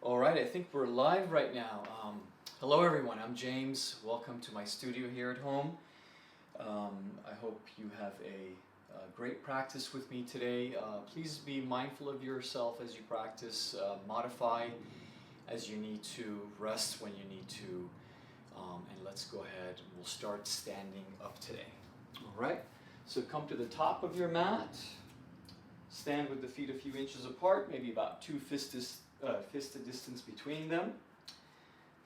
All right, I think we're live right now. Hello everyone, I'm James. Welcome to my studio here at home. I hope you have a great practice with me today. Please be mindful of yourself as you practice. Modify as you need to, rest when you need to. And let's go ahead, we'll start standing up today. All right, so come to the top of your mat. Stand with the feet a few inches apart, maybe about two fist distance between them.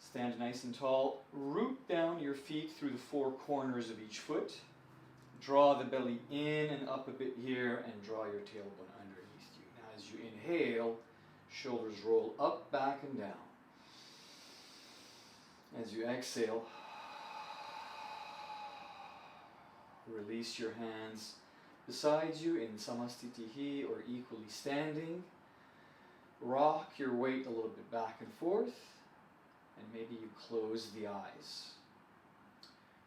Stand nice and tall. Root down your feet through the four corners of each foot. Draw the belly in and up a bit here and draw your tailbone underneath you. Now as you inhale, shoulders roll up, back, and down. As you exhale, release your hands beside you in samastitihi or equally standing. Rock your weight a little bit back and forth, and maybe you close the eyes.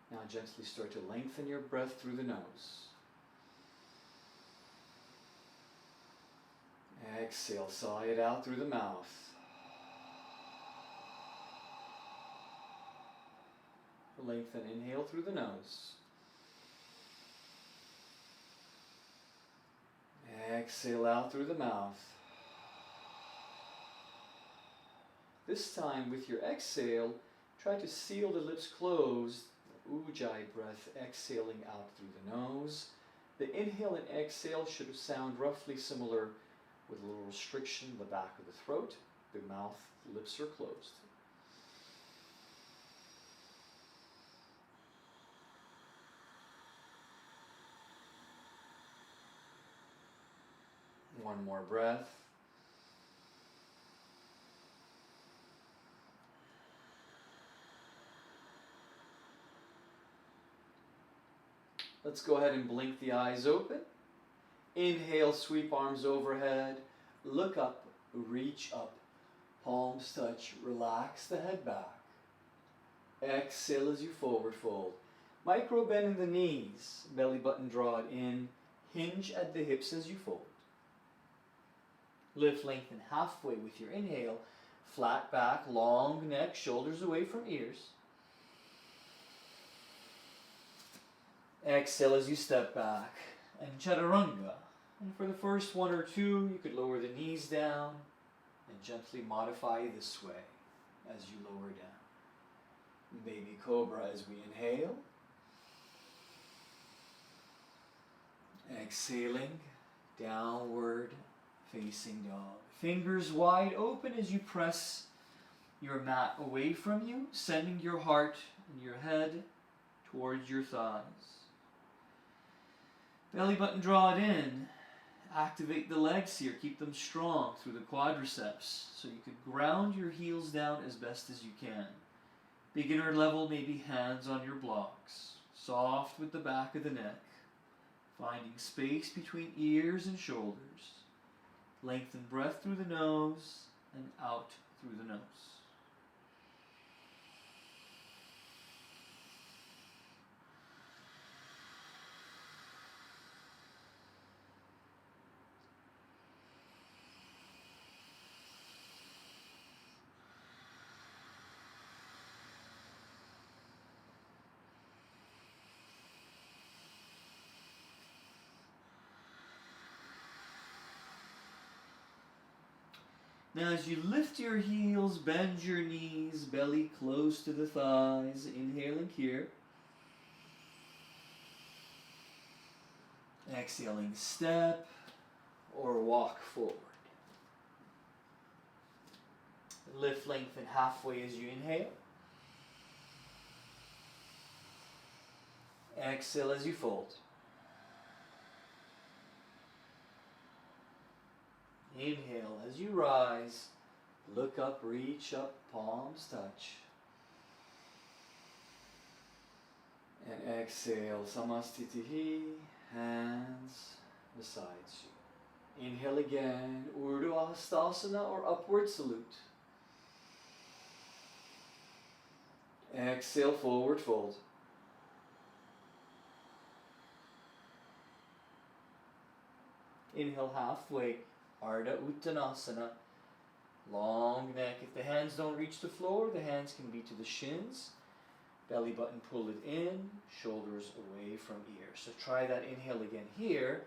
Now gently start to lengthen your breath through the nose. Exhale, sigh it out through the mouth. Lengthen, inhale through the nose. Exhale out through the mouth. This time with your exhale, try to seal the lips closed. Ujjayi breath, exhaling out through the nose. The inhale and exhale should sound roughly similar with a little restriction in the back of the throat. The mouth, lips are closed. One more breath. Let's go ahead and blink the eyes open. Inhale, sweep arms overhead. Look up, reach up. Palms touch, relax the head back. Exhale as you forward fold. Micro bend in the knees. Belly button draw it in. Hinge at the hips as you fold. Lift, lengthen halfway with your inhale. Flat back, long neck, shoulders away from ears. Exhale as you step back. And chaturanga. And for the first one or two, you could lower the knees down and gently modify this way as you lower down. Baby cobra as we inhale. Exhaling, downward facing dog. Fingers wide open as you press your mat away from you, sending your heart and your head towards your thighs. Belly button draw it in. Activate the legs here. Keep them strong through the quadriceps so you can ground your heels down as best as you can. Beginner level, maybe hands on your blocks. Soft with the back of the neck. Finding space between ears and shoulders. Lengthen breath through the nose and out through the nose. Now as you lift your heels, bend your knees, belly close to the thighs, inhaling here. Exhaling, step or walk forward. Lift, lengthen halfway as you inhale. Exhale as you fold. Inhale as you rise, look up, reach up, palms touch. And exhale, samastitihi, hands beside you. Inhale again, Urdhva Hastasana or upward salute. Exhale, forward fold. Inhale halfway, Ardha Uttanasana. Long long neck. If the hands don't reach the floor, the hands can be to the shins. Belly button, pull it in, shoulders away from ears. So try that inhale again here.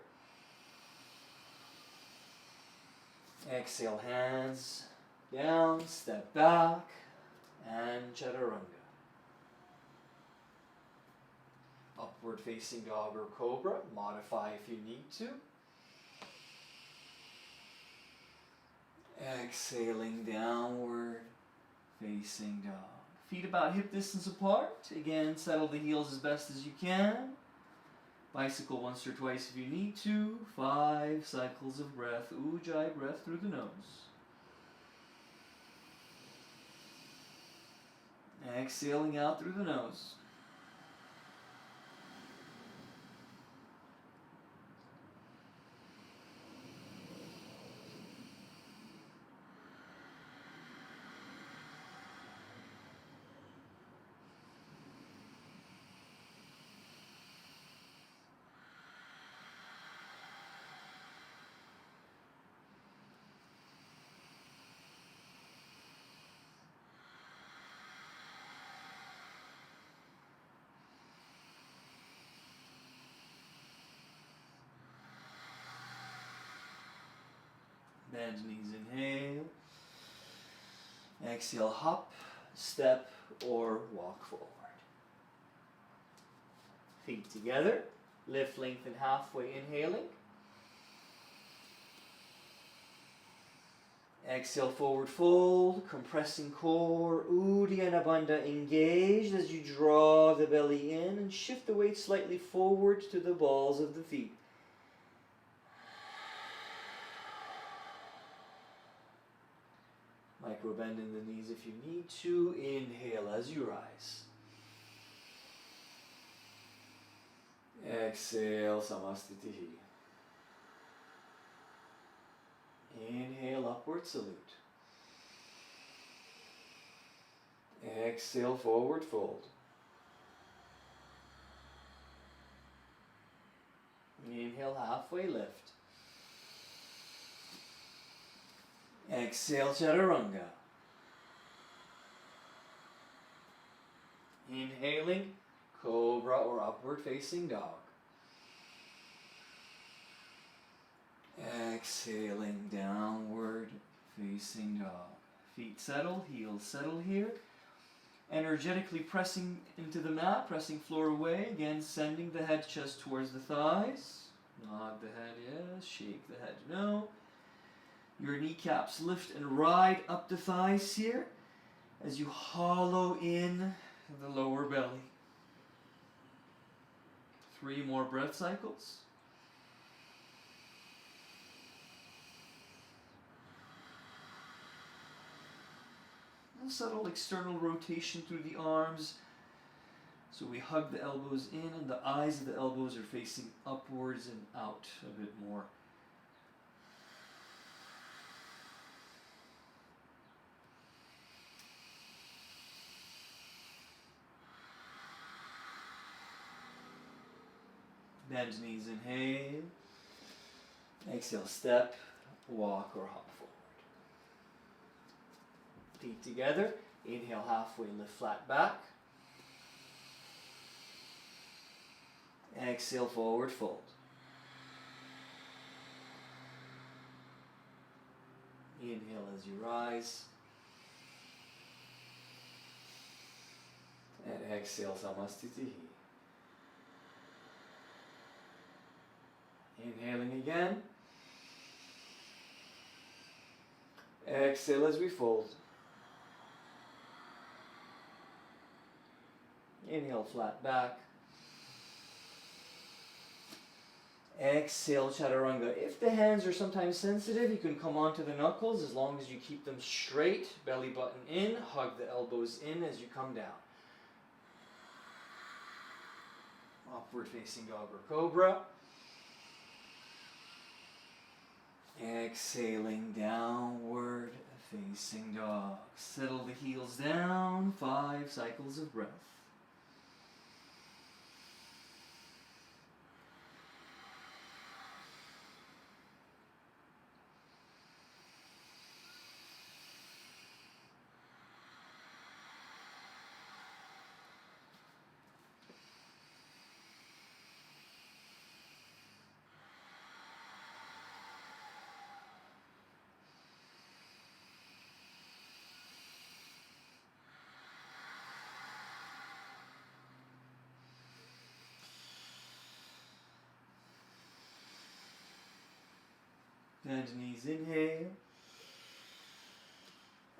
Exhale, hands down, step back, and chaturanga. Upward facing dog or cobra, modify if you need to. Exhaling, downward facing dog. Feet about hip distance apart. Again, settle the heels as best as you can. Bicycle once or twice if you need to. 5 cycles of breath. Ujjayi breath through the nose. Exhaling out through the nose. Bend knees, inhale. Exhale, hop, step, or walk forward. Feet together. Lift, lengthen halfway, inhaling. Exhale, forward fold, compressing core. Uddiyana Bandha engaged as you draw the belly in and shift the weight slightly forward to the balls of the feet. Micro bend in the knees if you need to. Inhale as you rise. Exhale, Samastitihi. Inhale, upward salute. Exhale, forward fold. Inhale, halfway lift. Exhale, chaturanga. Inhaling, cobra or upward facing dog. Exhaling, downward facing dog. Feet settle, heels settle here. Energetically pressing into the mat, pressing floor away. Again, sending the head, chest towards the thighs. Nod the head, yes. Shake the head, no. Your kneecaps lift and ride up the thighs here as you hollow in the lower belly. 3 more breath cycles. A subtle external rotation through the arms. So we hug the elbows in and the eyes of the elbows are facing upwards and out a bit more. Bend knees, inhale. Exhale, step, walk, or hop forward. Feet together. Inhale, halfway, lift flat back. Exhale, forward fold. Inhale as you rise. And exhale, Samastitihi. Inhaling again. Exhale as we fold. Inhale, flat back. Exhale, chaturanga. If the hands are sometimes sensitive, you can come onto the knuckles as long as you keep them straight. Belly button in, hug the elbows in as you come down. Upward facing dog or cobra. Exhaling, downward facing dog. Settle the heels down. 5 cycles of breath. Bend knees, inhale.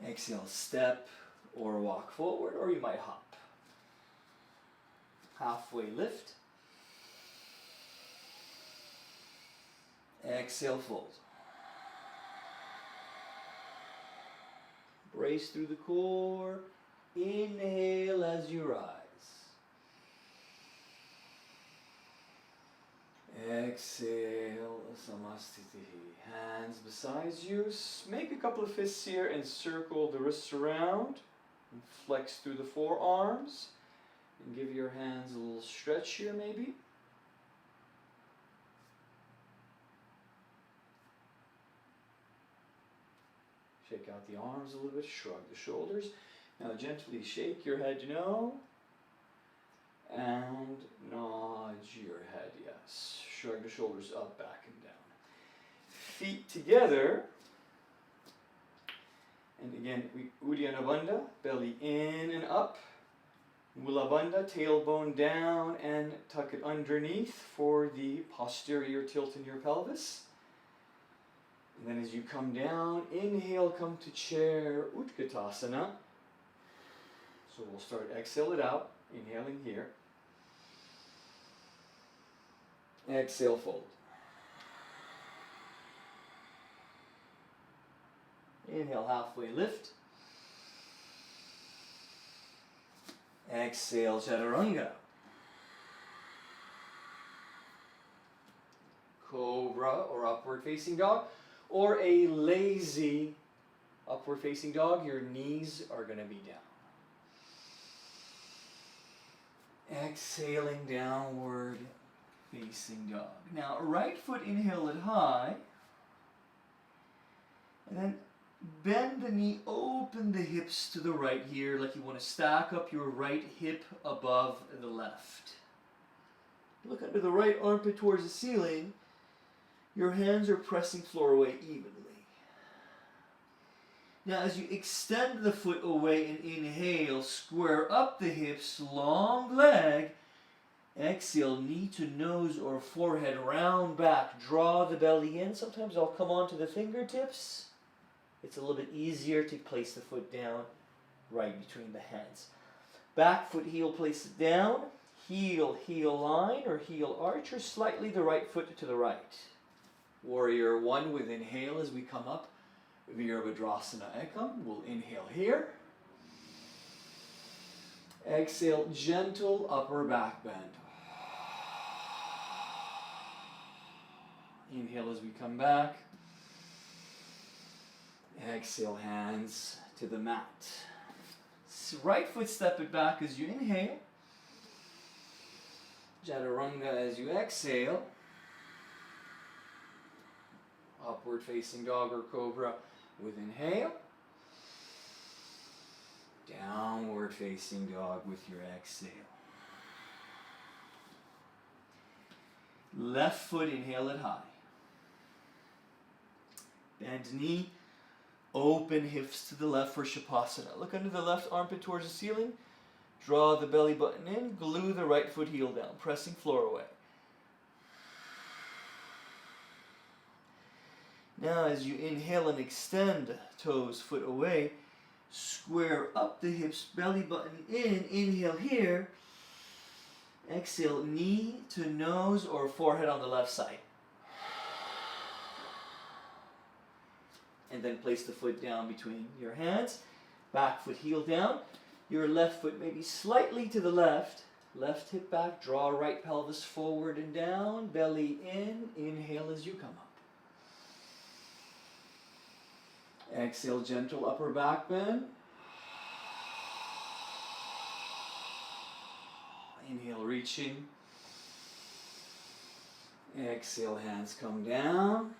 Exhale, step or walk forward, or you might hop. Halfway lift. Exhale, fold. Brace through the core. Inhale as you rise. Exhale, Samastiti. Hands beside you. Make a couple of fists here and circle the wrists around. And flex through the forearms. And give your hands a little stretch here maybe. Shake out the arms a little bit, shrug the shoulders. Now gently shake your head no. And nod your head, yes. Shrug the shoulders up, back and down. Feet together. And again, Uddiyana Bandha, belly in and up. Mula Bandha, tailbone down and tuck it underneath for the posterior tilt in your pelvis. And then as you come down, inhale, come to chair, Utkatasana. So we'll start, exhale it out, inhaling here. Exhale, fold. Inhale, halfway lift. Exhale, Chaturanga. Cobra or upward facing dog, or a lazy upward facing dog. Your knees are going to be down. Exhaling, downward facing dog. Now, right foot, inhale it high. And then bend the knee, open the hips to the right here, like you want to stack up your right hip above the left. Look under the right armpit towards the ceiling. Your hands are pressing floor away evenly. Now as you extend the foot away and inhale, square up the hips, long leg. Exhale, knee to nose or forehead, round back, draw the belly in. Sometimes I'll come onto the fingertips. It's a little bit easier to place the foot down right between the hands. Back foot, heel, place it down. Heel, heel line or heel arch, or slightly the right foot to the right. Warrior one with inhale as we come up. Virabhadrasana Ekam. We'll inhale here. Exhale, gentle upper back bend. Inhale as we come back. Exhale, hands to the mat. Right foot, step it back as you inhale. Chaturanga as you exhale. Upward facing dog or cobra with inhale. Downward facing dog with your exhale. Left foot, inhale it high. Bend knee, open hips to the left for Shavasana. Look under the left armpit towards the ceiling. Draw the belly button in, glue the right foot heel down, pressing floor away. Now as you inhale and extend toes, foot away, square up the hips, belly button in, inhale here. Exhale, knee to nose or forehead on the left side. And then place the foot down between your hands. Back foot, heel down. Your left foot maybe slightly to the left. Left hip back, draw right pelvis forward and down. Belly in, inhale as you come up. Exhale, gentle upper back bend. Inhale, reaching. Exhale, hands come down.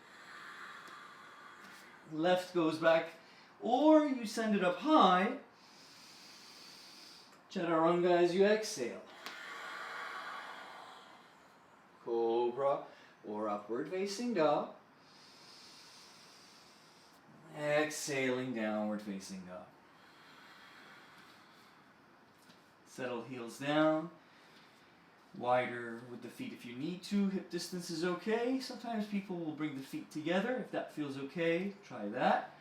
Left goes back, or you send it up high. Chaturanga as you exhale. Cobra or upward facing dog. Exhaling, downward facing dog. Settle heels down. Wider with the feet if you need to. Hip distance is okay. Sometimes people will bring the feet together. If that feels okay, try that.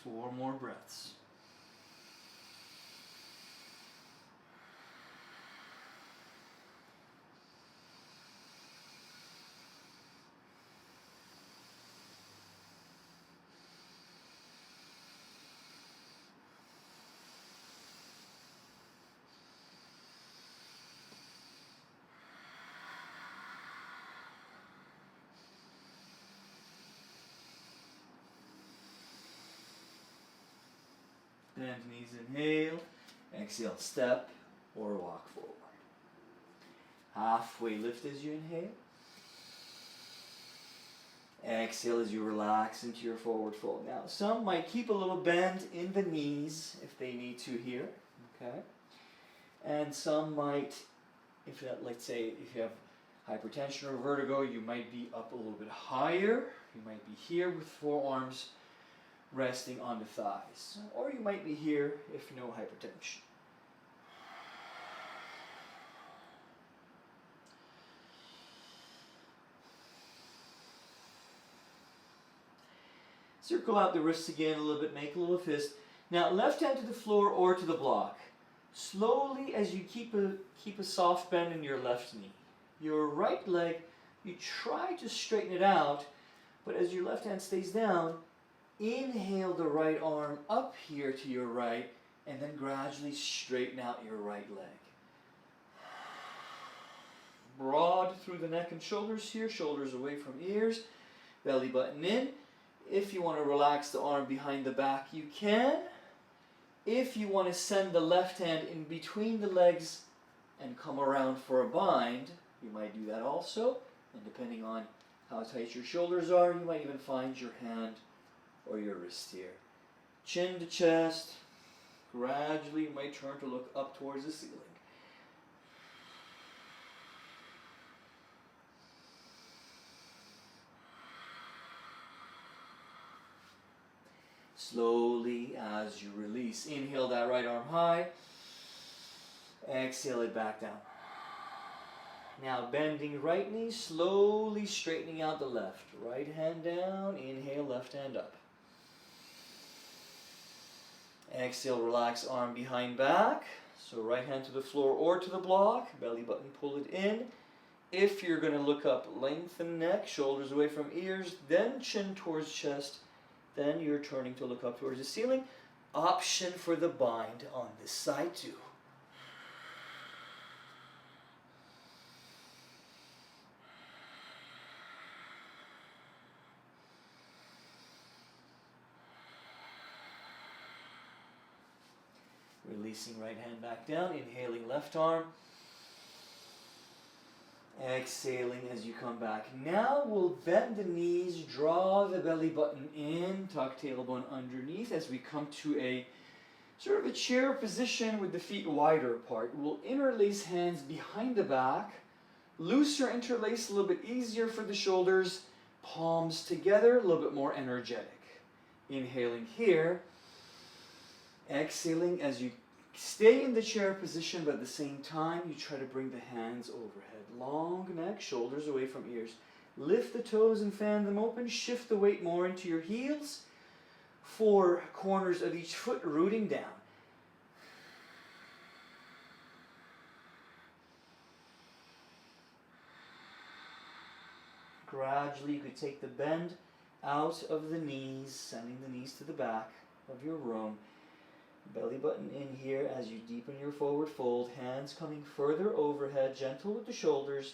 4 more breaths. Bend knees, inhale. Exhale, step or walk forward. Halfway lift as you inhale. Exhale as you relax into your forward fold. Now, some might keep a little bend in the knees if they need to here, okay? And some might, let's say, if you have hypertension or vertigo, you might be up a little bit higher. You might be here with forearms resting on the thighs. Or you might be here if no hypertension. Circle out the wrists again a little bit, make a little fist. Now left hand to the floor or to the block. Slowly as you keep a soft bend in your left knee. Your right leg, you try to straighten it out, but as your left hand stays down, inhale the right arm up here to your right, and then gradually straighten out your right leg. Broad through the neck and shoulders here, shoulders away from ears, belly button in. If you want to relax the arm behind the back, you can. If you want to send the left hand in between the legs and come around for a bind, you might do that also. And depending on how tight your shoulders are, you might even find your hand or your wrist here. Chin to chest. Gradually you might turn to look up towards the ceiling. Slowly as you release, inhale that right arm high. Exhale it back down. Now bending right knee, slowly straightening out the left. Right hand down, inhale, left hand up. Exhale, relax arm behind back. So right hand to the floor or to the block, belly button pull it in. If you're going to look up, lengthen neck, shoulders away from ears, then chin towards chest. Then you're turning to look up towards the ceiling. Option for the bind on this side too. Releasing right hand back down, inhaling left arm. Exhaling as you come back. Now we'll bend the knees, draw the belly button in, tuck tailbone underneath as we come to a sort of a chair position with the feet wider apart. We'll interlace hands behind the back, looser interlace, a little bit easier for the shoulders, palms together, a little bit more energetic. Inhaling here, exhaling as you stay in the chair position, but at the same time you try to bring the hands overhead. Long neck, shoulders away from ears. Lift the toes and fan them open. Shift the weight more into your heels. 4 corners of each foot rooting down. Gradually you could take the bend out of the knees, sending the knees to the back of your room. Belly button in here as you deepen your forward fold. Hands coming further overhead, gentle with the shoulders.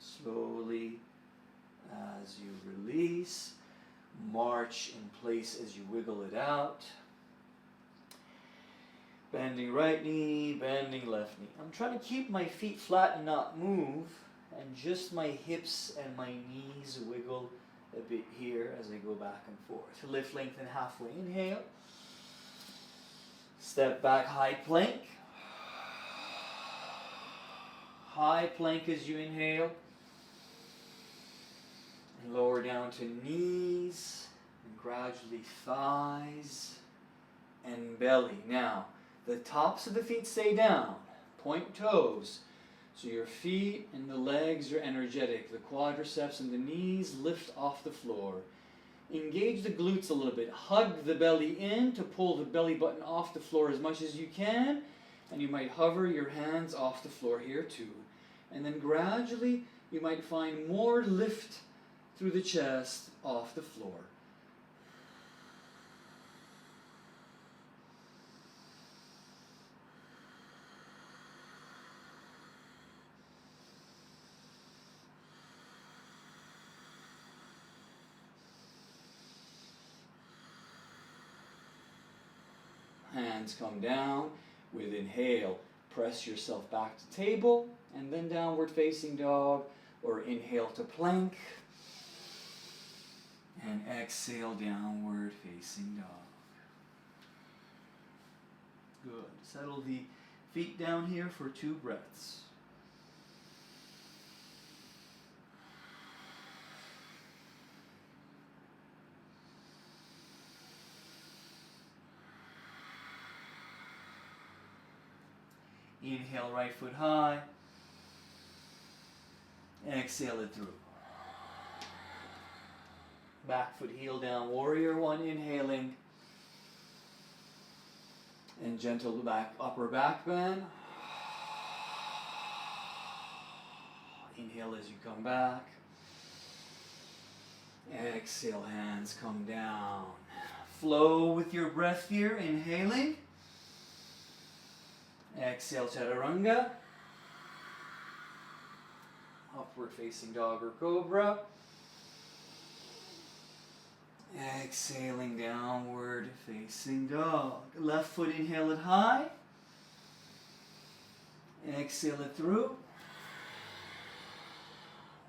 Slowly as you release, march in place as you wiggle it out. Bending right knee, bending left knee. I'm trying to keep my feet flat and not move, and just my hips and my knees wiggle a bit here as I go back and forth. Lift, lengthen halfway. Inhale. Step back, high plank. High plank as you inhale. And lower down to knees. And gradually thighs and belly. Now, the tops of the feet stay down. Point toes. So your feet and the legs are energetic. The quadriceps and the knees lift off the floor. Engage the glutes a little bit. Hug the belly in to pull the belly button off the floor as much as you can. And you might hover your hands off the floor here too. And then gradually you might find more lift through the chest off the floor. Hands come down. With inhale, press yourself back to table, and then downward facing dog, or inhale to plank, and exhale, downward facing dog. Good. Settle the feet down here for 2 breaths. Inhale, right foot high. Exhale it through. Back foot heel down, warrior 1, inhaling. And gentle back, upper back bend. Inhale as you come back. Exhale, hands come down. Flow with your breath here, inhaling. Exhale, chaturanga. Upward facing dog or cobra. Exhaling, downward facing dog. Left foot, inhale it high. Exhale it through.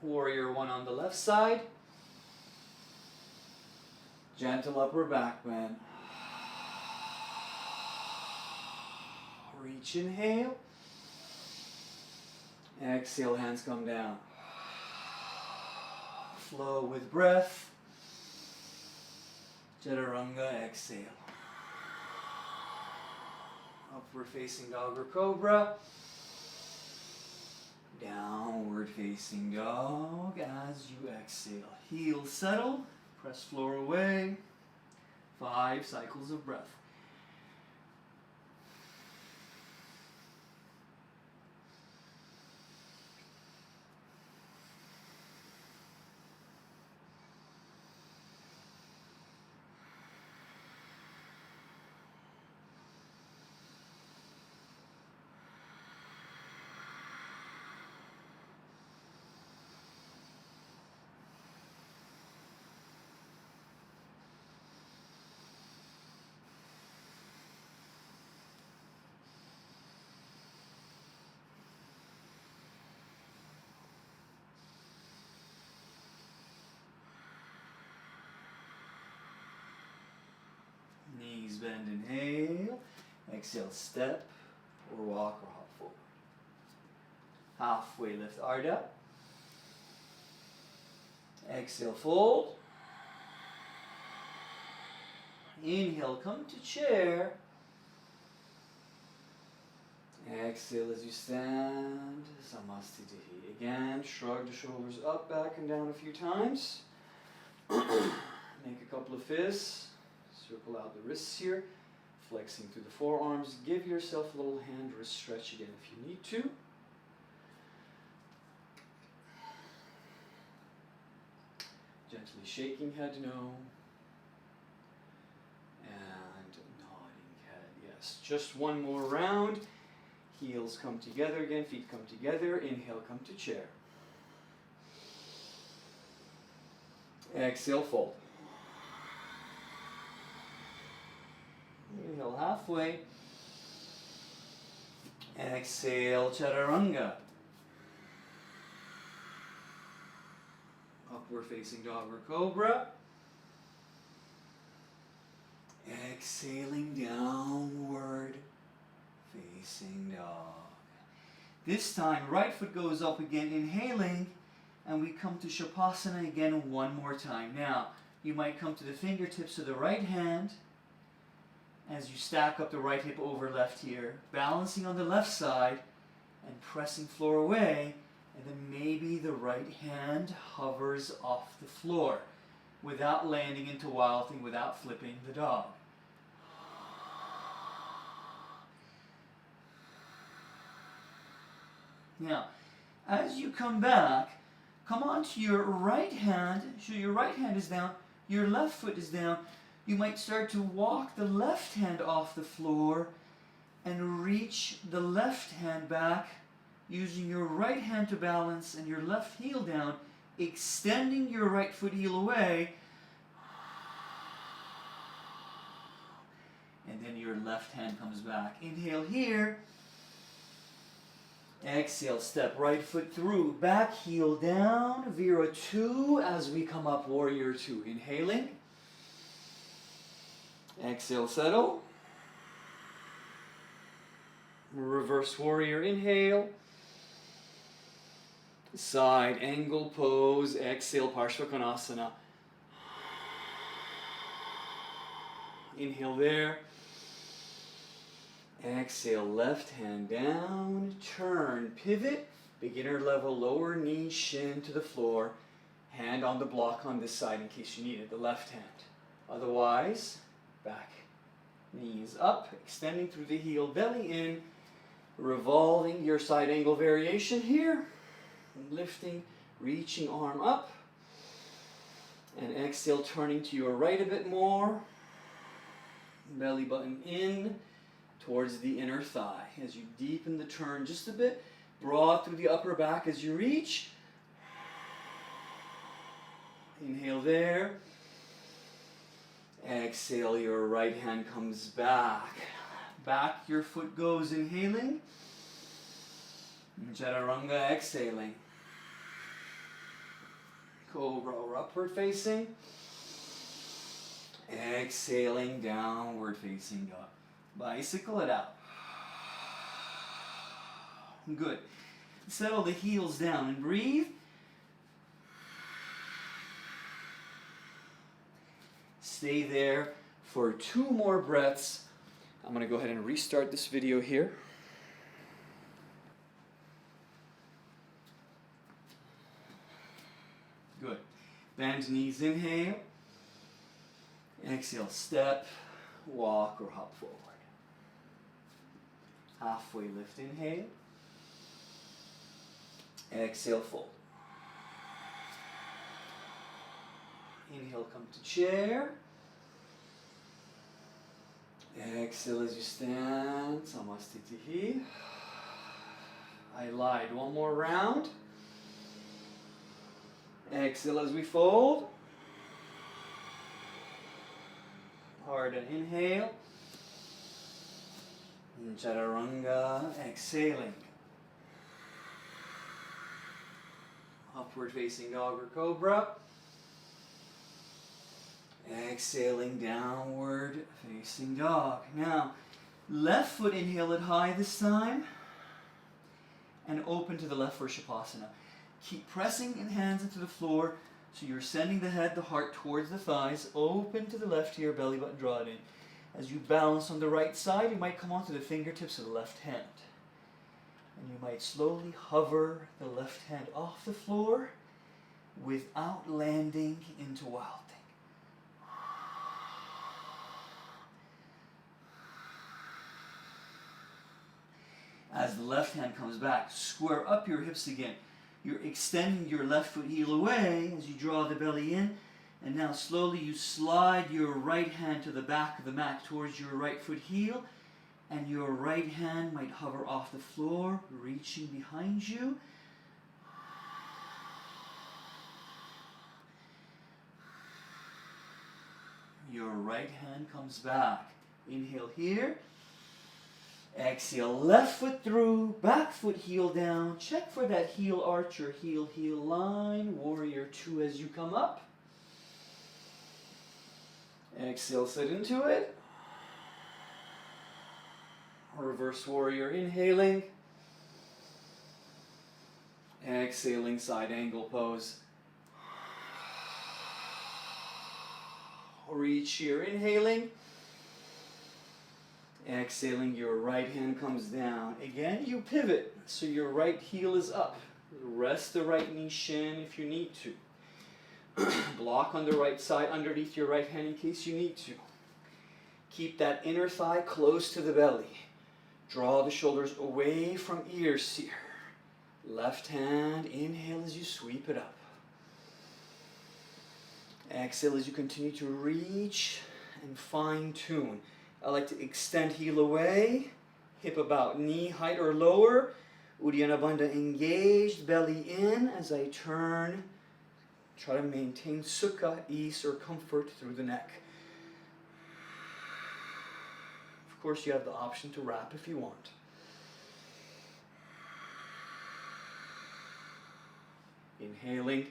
Warrior 1 on the left side. Gentle upper back bend. Reach, inhale. Exhale, hands come down. Flow with breath. Chaturanga, exhale. Upward facing dog or cobra. Downward facing dog as you exhale. Heels settle. Press floor away. 5 cycles of breath. Knees bend, inhale. Exhale, step or walk or hop forward. Halfway lift, Ardha. Exhale, fold. Inhale, come to chair. Exhale as you stand, Samastitihi. Again, shrug the shoulders up, back and down a few times. Make a couple of fists. Circle out the wrists here. Flexing through the forearms. Give yourself a little hand wrist stretch again if you need to. Gently shaking head, no. And nodding head, yes. Just one more round. Heels come together again, feet come together. Inhale, come to chair. Exhale, fold. Inhale halfway. Exhale, chaturanga. Upward facing dog or cobra. Exhaling, downward facing dog. This time, right foot goes up again, inhaling, and we come to Shavasana again one more time. Now, you might come to the fingertips of the right hand as you stack up the right hip over left here, balancing on the left side and pressing floor away, and then maybe the right hand hovers off the floor without landing into Wild Thing, without flipping the dog. Now, as you come back, come onto your right hand, so your right hand is down, your left foot is down. You might start to walk the left hand off the floor and reach the left hand back using your right hand to balance and your left heel down, extending your right foot heel away, and then your left hand comes back. Inhale here. Exhale, step right foot through, back heel down, Vira 2 as we come up, Warrior 2. Inhaling. Exhale, settle. Reverse Warrior, inhale. Side angle pose, exhale, Parshvakonasana. Inhale there. Exhale, left hand down, turn, pivot, beginner level, lower knee, shin to the floor, hand on the block on this side in case you need it, the left hand. Otherwise, back, knees up, extending through the heel, belly in, revolving your side angle variation here, lifting, reaching arm up, and exhale, turning to your right a bit more, belly button in, towards the inner thigh. As you deepen the turn just a bit, broad through the upper back as you reach. Inhale there. Exhale, your right hand comes back. Back your foot goes, inhaling. Chaturanga, exhaling. Cobra or upward facing. Exhaling, downward facing dog. Bicycle it out. Good. Settle the heels down and breathe. Stay there for 2 more breaths. I'm going to go ahead and restart this video here. Good. Bend knees, inhale. Exhale, step, walk, or hop forward. Halfway lift, inhale. Exhale, fold. Inhale, come to chair. Exhale as you stand, Samastitihi. I lied, 1 more round. Exhale as we fold. Hard and inhale. Chaturanga, exhaling. Upward facing dog or cobra. Exhaling, downward facing dog. Now, left foot inhale it high this time. And open to the left for Shavasana. Keep pressing in hands into the floor so you're sending the head, the heart towards the thighs. Open to the left here, belly button, draw it in. As you balance on the right side, you might come onto the fingertips of the left hand. And you might slowly hover the left hand off the floor without landing into Wild Thing. As the left hand comes back, square up your hips again. You're extending your left foot heel away as you draw the belly in. And now slowly you slide your right hand to the back of the mat towards your right foot heel. And your right hand might hover off the floor, reaching behind you. Your right hand comes back. Inhale here. Exhale, left foot through, back foot heel down. Check for that heel arch or heel line. Warrior 2 as you come up. Exhale, sit into it. Reverse warrior, inhaling. Exhaling, side angle pose. Reach here, inhaling. Exhaling, your right hand comes down. Again, you pivot, so your right heel is up. Rest the right knee, shin if you need to. Block on the right side underneath your right hand in case you need to. Keep that inner thigh close to the belly. Draw the shoulders away from ears here. Left hand, inhale as you sweep it up. Exhale as you continue to reach and fine tune. I like to extend heel away, hip about knee height or lower. Uddiyana Bandha engaged, belly in as I turn. Try to maintain sukha, ease or comfort through the neck. Of course, you have the option to wrap if you want. Inhaling.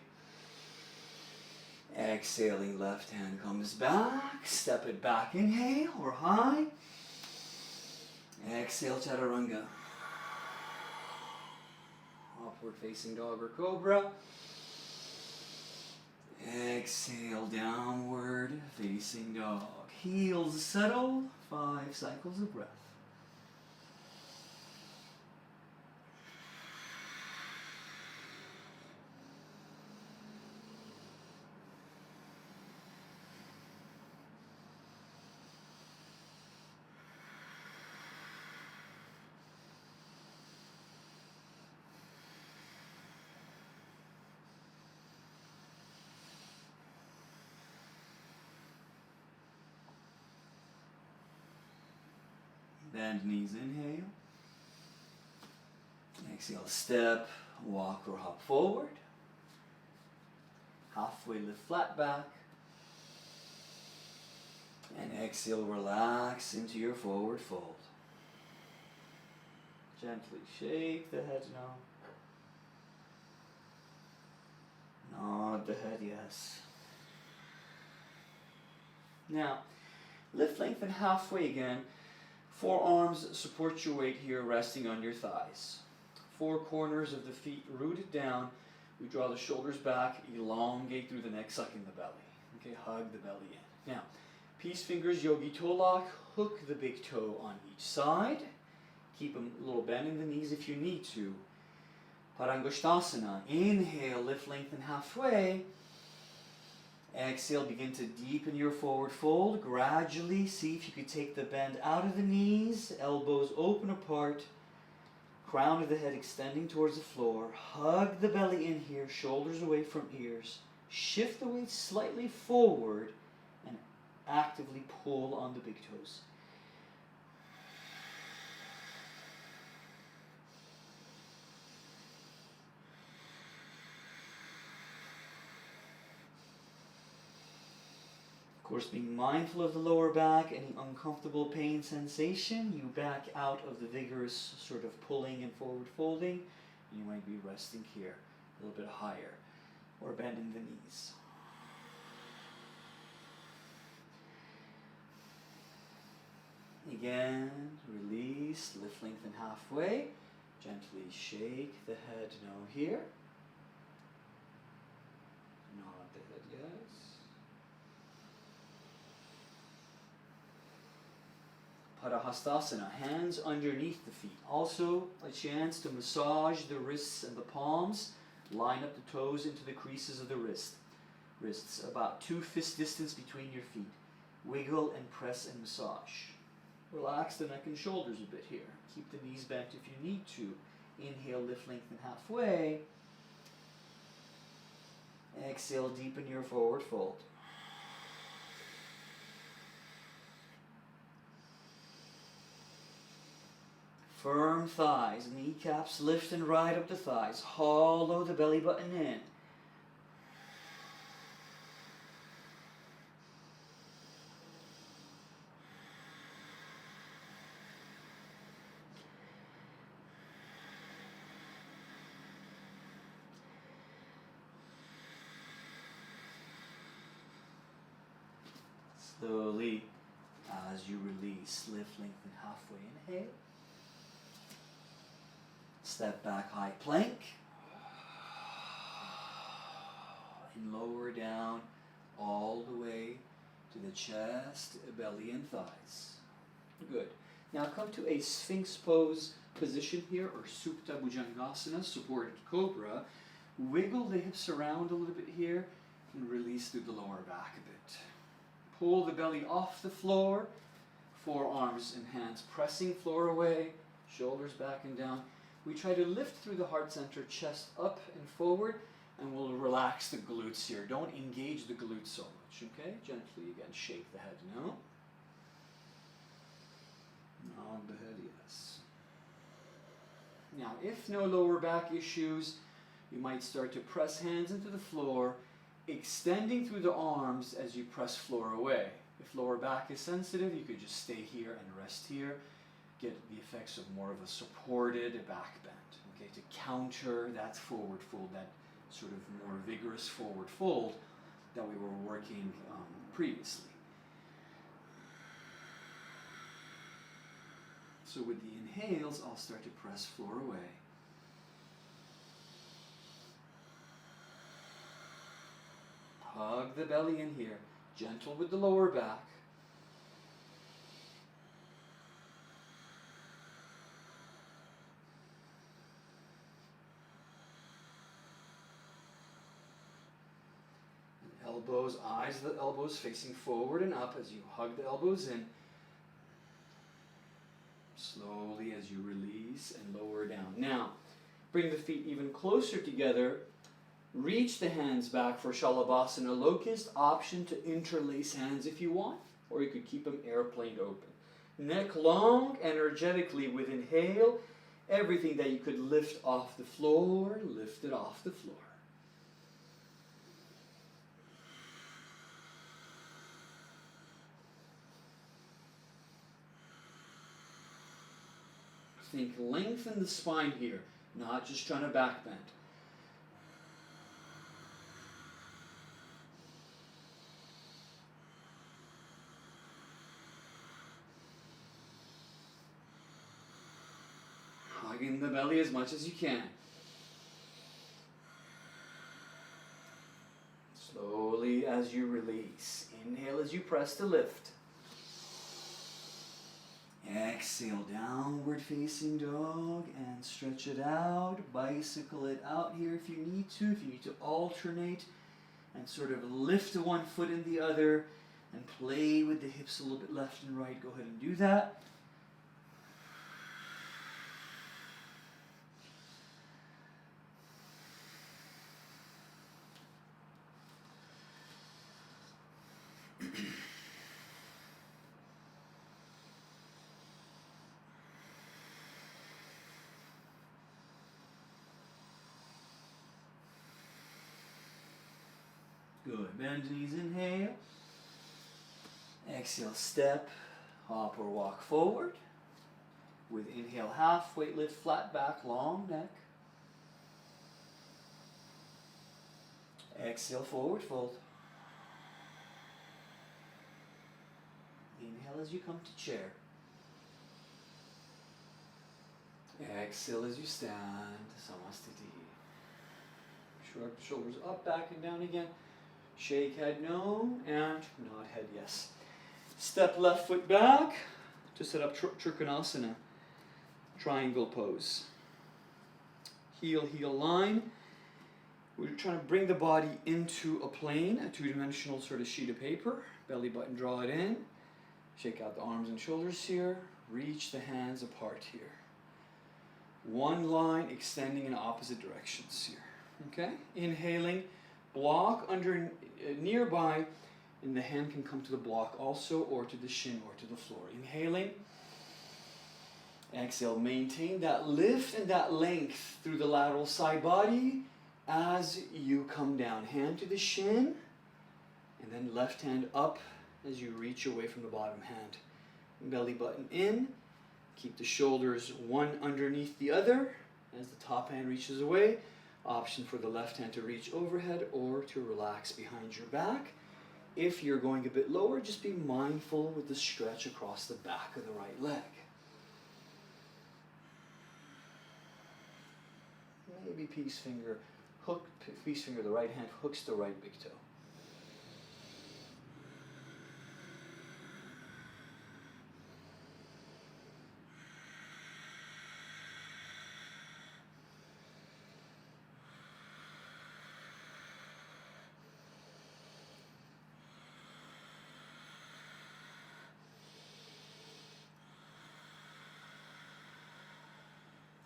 Exhaling, left hand comes back. Step it back, inhale or high. Exhale, chaturanga. Upward facing dog or cobra. Exhale, downward facing dog. Heels settle. 5 cycles of breath. Bend knees, inhale. Exhale, step, walk or hop forward. Halfway lift flat back. And exhale, relax into your forward fold. Gently shake the head now. Nod the head yes. Now, lift, lengthen halfway again. Forearms support your weight here, resting on your thighs. 4 corners of the feet rooted down. We draw the shoulders back, elongate through the neck, sucking the belly. Okay, hug the belly in. Now, peace fingers, yogi toe lock. Hook the big toe on each side. Keep a little bend in the knees if you need to. Parangusthasana. Inhale, lift, lengthen halfway. Exhale, begin to deepen your forward fold. Gradually, see if you could take the bend out of the knees, elbows open apart, crown of the head extending towards the floor. Hug the belly in here, shoulders away from ears. Shift the weight slightly forward and actively pull on the big toes. Of course, being mindful of the lower back, any uncomfortable pain sensation, you back out of the vigorous sort of pulling and forward folding. You might be resting here, a little bit higher, or bending the knees. Again, release, lift, lengthen halfway. Gently shake the head no here. Nod the head yes. Parahastasana, hands underneath the feet. Also a chance to massage the wrists and the palms. Line up the toes into the creases of the wrists. About 2 fist distance between your feet. Wiggle and press and massage. Relax the neck and shoulders a bit here. Keep the knees bent if you need to. Inhale, lift, lengthen halfway. Exhale, deepen your forward fold. Firm thighs, kneecaps lift and ride up the thighs. Hollow the belly button in. Slowly, as you release, lift, lengthen halfway, inhale. Step back, high plank. and lower down all the way to the chest, belly, and thighs. Good. Now come to a Sphinx pose position here, or Supta Bhujangasana, supported cobra. Wiggle the hips around a little bit here and release through the lower back a bit. Pull the belly off the floor, forearms and hands pressing floor away, shoulders back and down. We try to lift through the heart center, chest up and forward, and we'll relax the glutes here. Don't engage the glutes so much, okay? Gently again, shake the head, no? Nod the head, yes. Now, if no lower back issues, you might start to press hands into the floor, extending through the arms as you press floor away. If lower back is sensitive, you could just stay here and rest here. Get the effects of more of a supported back bend, okay, to counter that forward fold, that sort of more vigorous forward fold that we were working previously. So with the inhales, I'll start to press floor away. Hug the belly in here, gentle with the lower back. Elbows, eyes of the elbows facing forward and up as you hug the elbows in. Slowly as you release and lower down. Now, bring the feet even closer together. Reach the hands back for Shalabhasana Locust. Option to interlace hands if you want, or you could keep them airplane open. Neck long, energetically with inhale. Everything that you could lift off the floor, lift it off the floor. Think lengthen the spine here, not just trying to back bend. Hugging the belly as much as you can. Slowly as you release. Inhale as you press to lift. Exhale, downward facing dog, and stretch it out. Bicycle it out here if you need to. If you need to alternate and sort of lift one foot in the other and play with the hips a little bit left and right, go ahead and do that. Good. Bend knees, inhale. Exhale, step, hop or walk forward. With inhale, half weight lift, flat back, long neck. Exhale, forward fold. Inhale as you come to chair. Exhale as you stand, Samastiti. Shrug the shoulders up, back and down again. Shake head no, and nod head yes. Step left foot back to set up Trikonasana, triangle pose. Heel, heel line. We're trying to bring the body into a plane, a two-dimensional sort of sheet of paper. Belly button, draw it in. Shake out the arms and shoulders here. Reach the hands apart here. One line extending in opposite directions here. Okay? Inhaling, block under nearby, and the hand can come to the block also, or to the shin, or to the floor. Inhaling. Exhale, maintain that lift and that length through the lateral side body as you come down. Hand to the shin, and then left hand up as you reach away from the bottom hand. Belly button in. Keep the shoulders one underneath the other as the top hand reaches away. Option for the left hand to reach overhead or to relax behind your back. If you're going a bit lower, just be mindful with the stretch across the back of the right leg. Maybe peace finger Hook, peace finger, the right hand hooks the right big toe.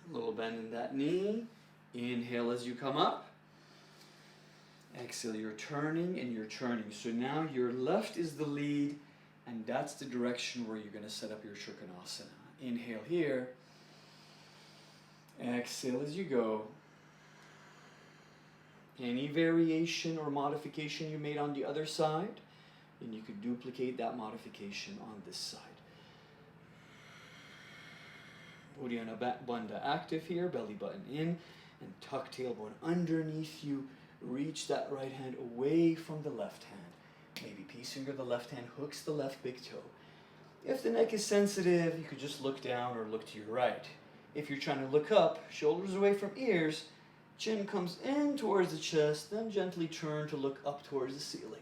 A little bend in that knee. Inhale as you come up. Exhale, you're turning and you're turning. So now your left is the lead, and that's the direction where you're going to set up your Trikonasana. Inhale here. Exhale as you go. Any variation or modification you made on the other side, and you could duplicate that modification on this side. Uddiyana Bandha active here, belly button in, and tuck tailbone underneath you. Reach that right hand away from the left hand. Maybe peace finger, the left hand hooks the left big toe. If the neck is sensitive, you could just look down or look to your right. If you're trying to look up, shoulders away from ears, chin comes in towards the chest, then gently turn to look up towards the ceiling.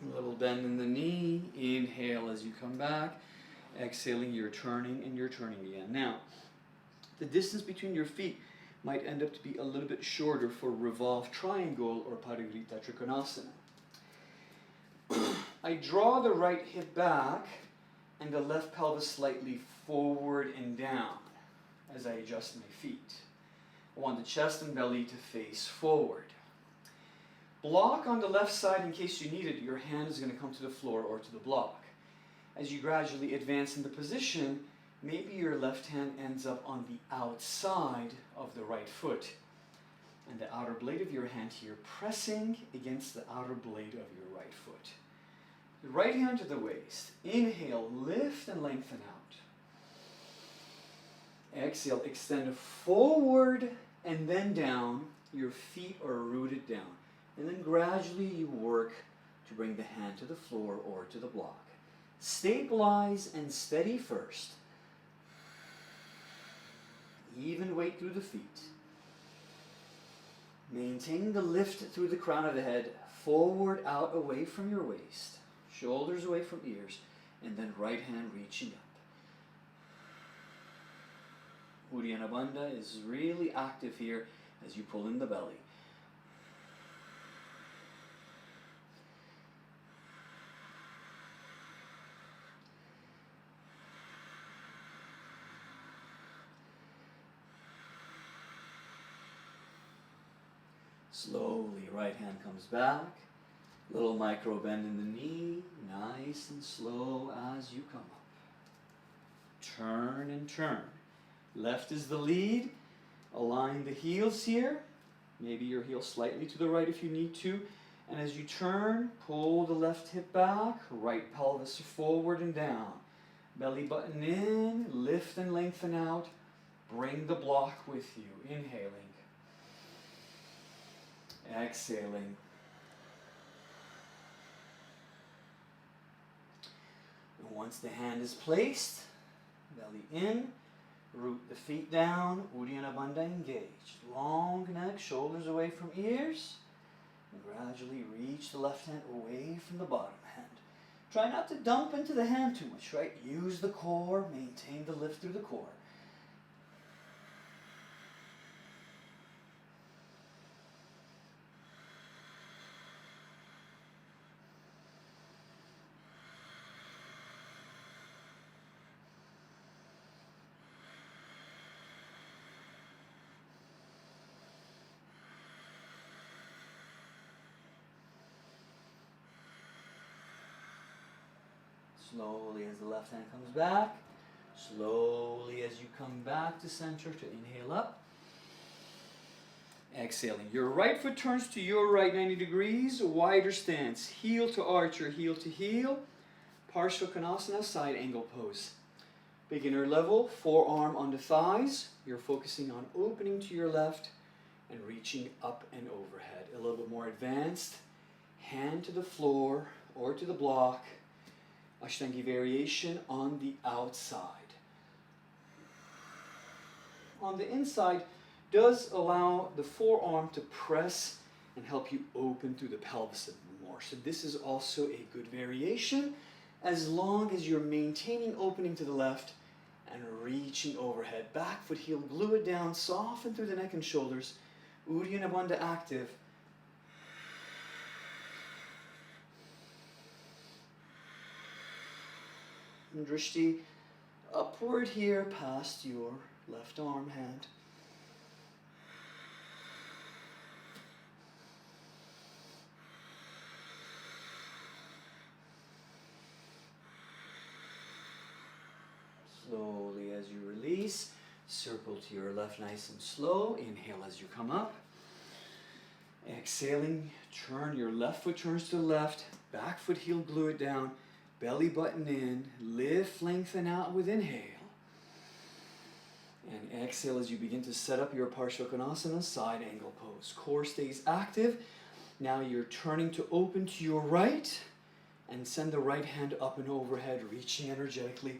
A little bend in the knee. Inhale as you come back. Exhaling, you're turning and you're turning again. Now, the distance between your feet might end up to be a little bit shorter for revolve triangle or Parivrtta Trikonasana. I draw the right hip back and the left pelvis slightly forward and down as I adjust my feet. I want the chest and belly to face forward. Block on the left side in case you need it. Your hand is going to come to the floor or to the block. As you gradually advance in the position, maybe your left hand ends up on the outside of the right foot. And the outer blade of your hand here pressing against the outer blade of your right foot. The right hand to the waist. Inhale, lift and lengthen out. Exhale, extend forward and then down. Your feet are rooted down. And then gradually you work to bring the hand to the floor or to the block. Stabilize and steady first. Even weight through the feet. Maintain the lift through the crown of the head, forward, out, away from your waist. Shoulders away from ears, and then right hand reaching up. Uddiyana Bandha is really active here as you pull in the belly. Slowly, right hand comes back. Little micro bend in the knee. Nice and slow as you come up. Turn and turn. Left is the lead. Align the heels here. Maybe your heel slightly to the right if you need to. And as you turn, pull the left hip back. Right pelvis forward and down. Belly button in. Lift and lengthen out. Bring the block with you. Inhaling. Exhaling. And once the hand is placed, belly in, root the feet down, Uddiyana Bandha engaged. Long neck, shoulders away from ears, and gradually reach the left hand away from the bottom hand. Try not to dump into the hand too much, right? Use the core, maintain the lift through the core. Slowly as the left hand comes back, slowly as you come back to center to inhale up. Exhaling. Your right foot turns to your right 90 degrees, a wider stance, heel to arch or heel to heel. Parshva Konasana, side angle pose. Beginner level, forearm on the thighs. You're focusing on opening to your left and reaching up and overhead. A little bit more advanced, hand to the floor or to the block. Ashtanga variation on the outside. On the inside does allow the forearm to press and help you open through the pelvis a bit more. So this is also a good variation as long as you're maintaining opening to the left and reaching overhead. Back foot heel, glue it down, soften through the neck and shoulders. Uddiyana Bandha active. And drishti upward here past your left arm, hand. Slowly as you release, circle to your left nice and slow. Inhale as you come up. Exhaling, turn your left foot turns to the left, back foot heel glue it down, belly button in, lift, lengthen out with inhale. And exhale as you begin to set up your Parshvakonasana side angle pose. Core stays active. Now you're turning to open to your right and send the right hand up and overhead, reaching energetically.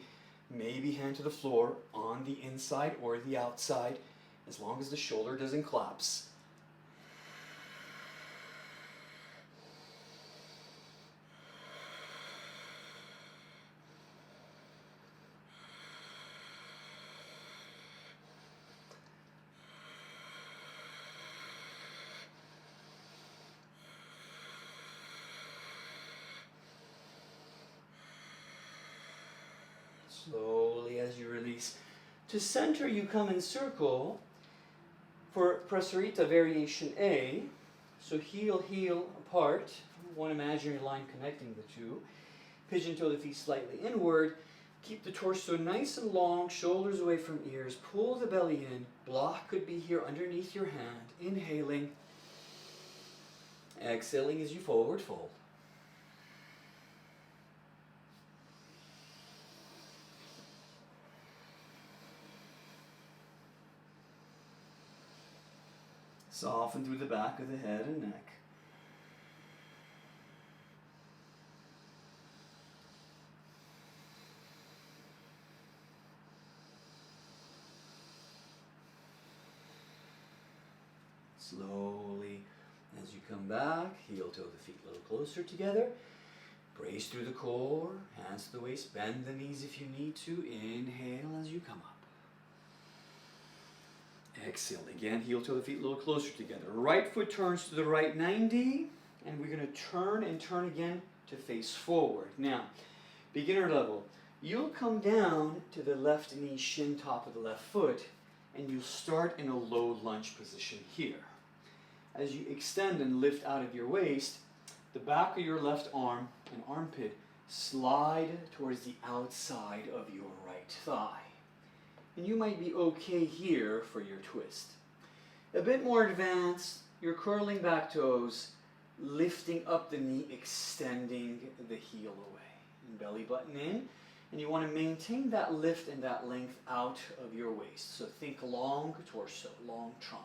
Maybe hand to the floor on the inside or the outside, as long as the shoulder doesn't collapse. Slowly as you release. To center, you come in circle for Prasarita variation A. So heel, heel apart. One imaginary line connecting the two. Pigeon toe the feet slightly inward. Keep the torso nice and long, shoulders away from ears. Pull the belly in. Block could be here underneath your hand. Inhaling. Exhaling as you forward fold. Soften through the back of the head and neck. Slowly, as you come back, heel toe the feet a little closer together. Brace through the core, hands to the waist, bend the knees if you need to. Inhale as you come up. Exhale again, heel toe the feet a little closer together. Right foot turns to the right 90, and we're going to turn and turn again to face forward. Now, beginner level, you'll come down to the left knee, shin top of the left foot, and you'll start in a low lunge position here. As you extend and lift out of your waist, the back of your left arm and armpit slide towards the outside of your right thigh. And you might be okay here for your twist. A bit more advanced, you're curling back toes, lifting up the knee, extending the heel away. And belly button in, and you want to maintain that lift and that length out of your waist. So think long torso, long trunk.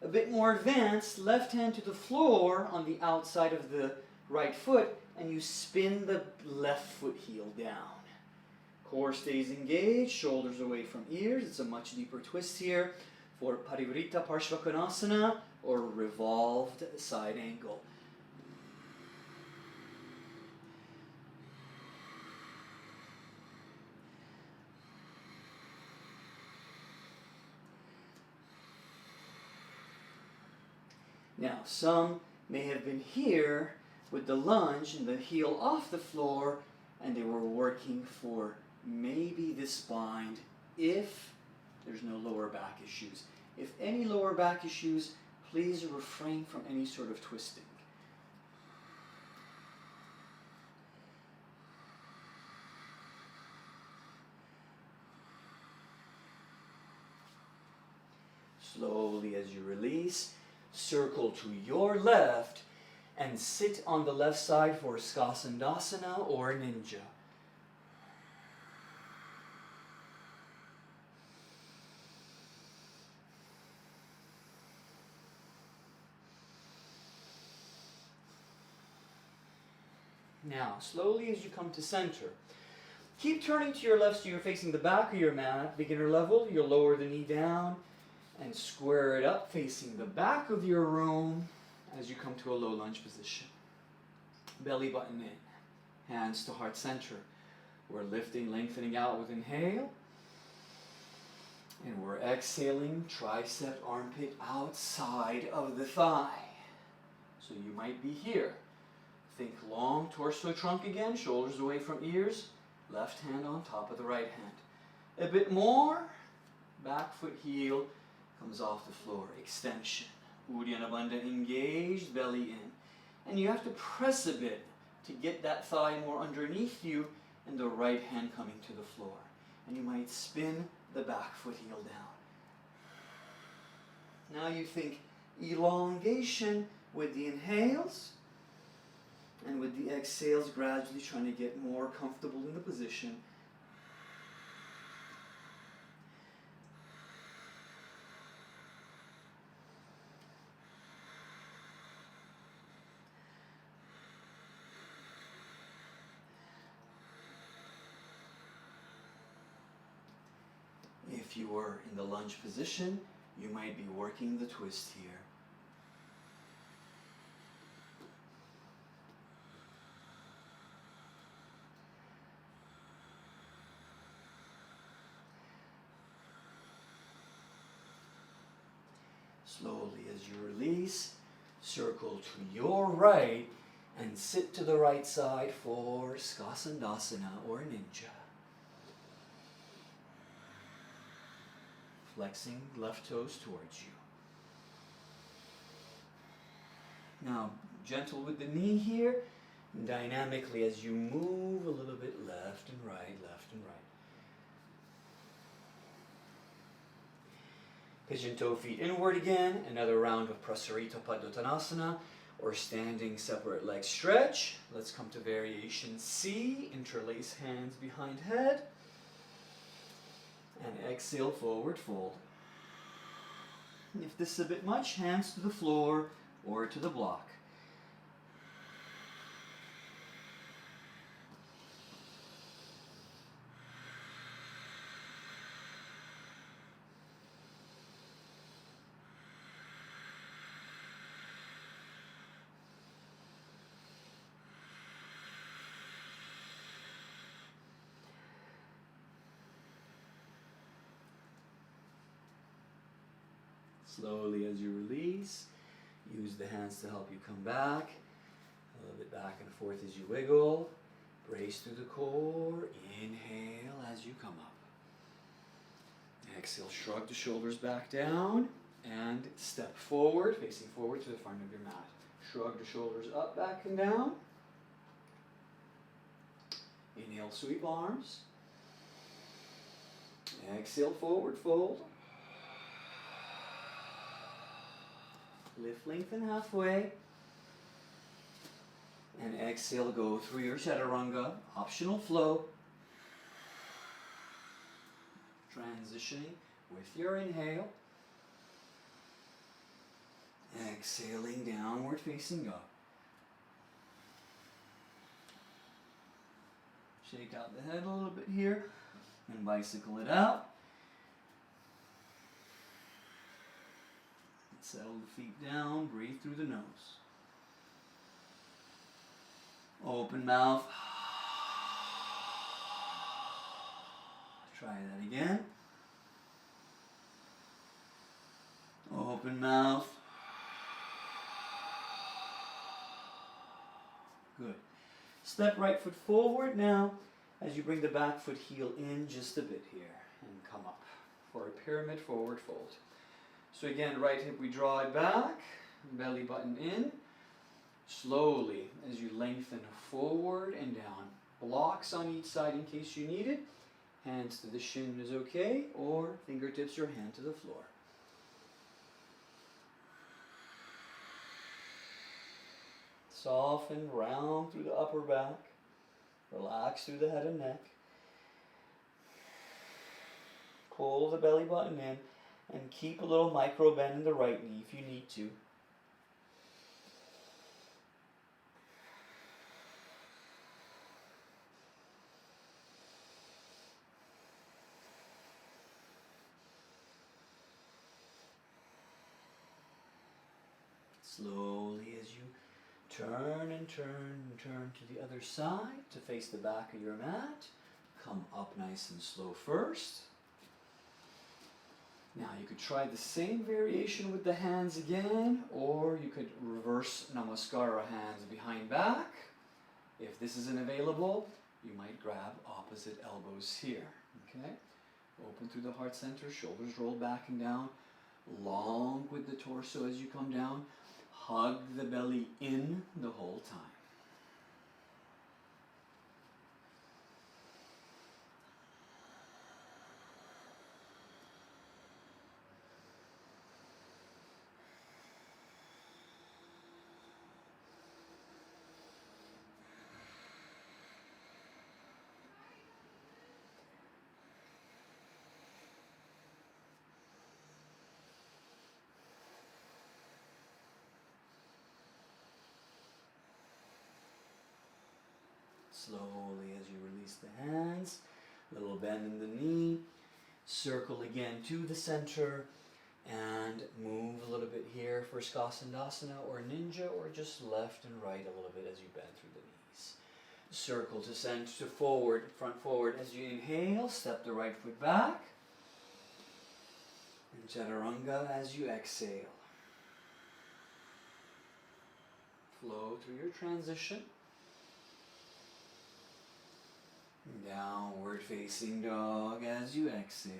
A bit more advanced, left hand to the floor on the outside of the right foot, and you spin the left foot heel down. Core stays engaged, shoulders away from ears. It's a much deeper twist here for Parivrita Parshvakonasana or revolved side angle. Now, some may have been here with the lunge and the heel off the floor, and they were working for maybe the spine if there's no lower back issues. If any lower back issues, please refrain from any sort of twisting. Slowly as you release, circle to your left and sit on the left side for Skasandasana or Ninja. Now, slowly as you come to center, keep turning to your left so you're facing the back of your mat. Beginner level, you'll lower the knee down and square it up facing the back of your room as you come to a low lunge position. Belly button in, hands to heart center. We're lifting, lengthening out with inhale. And we're exhaling, tricep, armpit outside of the thigh. So you might be here. Think long torso trunk again, shoulders away from ears, left hand on top of the right hand. A bit more, back foot heel comes off the floor, extension. Uddiyana Bandha engaged, belly in. And you have to press a bit to get that thigh more underneath you and the right hand coming to the floor. And you might spin the back foot heel down. Now you think elongation with the inhales and with the exhales, gradually trying to get more comfortable in the position. If you were in the lunge position, you might be working the twist here. Slowly as you release, circle to your right and sit to the right side for Skasandasana or Ninja. Flexing left toes towards you. Now, gentle with the knee here, and dynamically as you move a little bit left and right, left and right. Pigeon toe feet inward again, another round of Prasarita Padottanasana, or standing separate leg stretch. Let's come to variation C, interlace hands behind head. And exhale, forward fold. If this is a bit much, hands to the floor or to the block. Slowly as you release, use the hands to help you come back. A little bit back and forth as you wiggle. Brace through the core. Inhale as you come up. Exhale, shrug the shoulders back down and step forward, facing forward to the front of your mat. Shrug the shoulders up, back and down. Inhale, sweep arms. Exhale, forward fold. Lift, lengthen halfway. And exhale, go through your chaturanga, optional flow. Transitioning with your inhale. Exhaling, downward facing dog. Shake out the head a little bit here and bicycle it out. Settle the feet down, breathe through the nose. Open mouth. Try that again. Open mouth. Good. Step right foot forward now as you bring the back foot heel in just a bit here and come up for a pyramid forward fold. So again, right hip, we draw it back, belly button in. Slowly, as you lengthen forward and down. Blocks on each side in case you need it. Hands to the shin is okay, or fingertips or hand to the floor. Soften, round through the upper back. Relax through the head and neck. Pull the belly button in. And keep a little micro bend in the right knee if you need to. Slowly as you turn and turn and turn to the other side to face the back of your mat. Come up nice and slow first. Now you could try the same variation with the hands again, or you could reverse Namaskara, hands behind back. If this isn't available, you might grab opposite elbows here. Okay? Open through the heart center, shoulders roll back and down. Long with the torso as you come down. Hug the belly in the whole time. Slowly as you release the hands, little bend in the knee, circle again to the center, and move a little bit here for Skasandasana or Ninja, or just left and right a little bit as you bend through the knees. Circle to center, to forward, front forward. As you inhale, step the right foot back. And Chaturanga as you exhale. Flow through your transition. Downward facing dog as you exhale.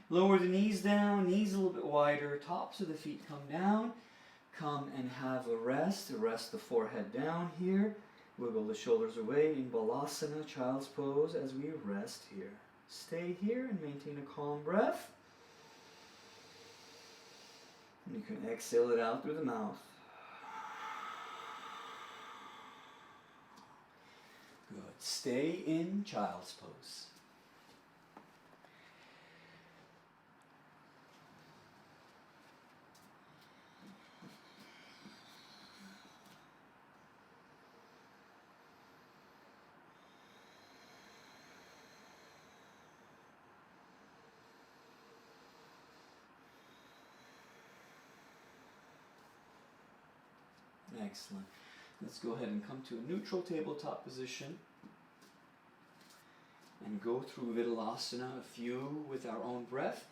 Lower the knees down, knees a little bit wider, tops of the feet come down. Come and have a rest. Rest the forehead down here. Wiggle the shoulders away in Balasana, child's pose, as we rest here. Stay here and maintain a calm breath. And you can exhale it out through the mouth. Good. Stay in child's pose. Excellent. Let's go ahead and come to a neutral tabletop position and go through Vidalasana, a few with our own breath.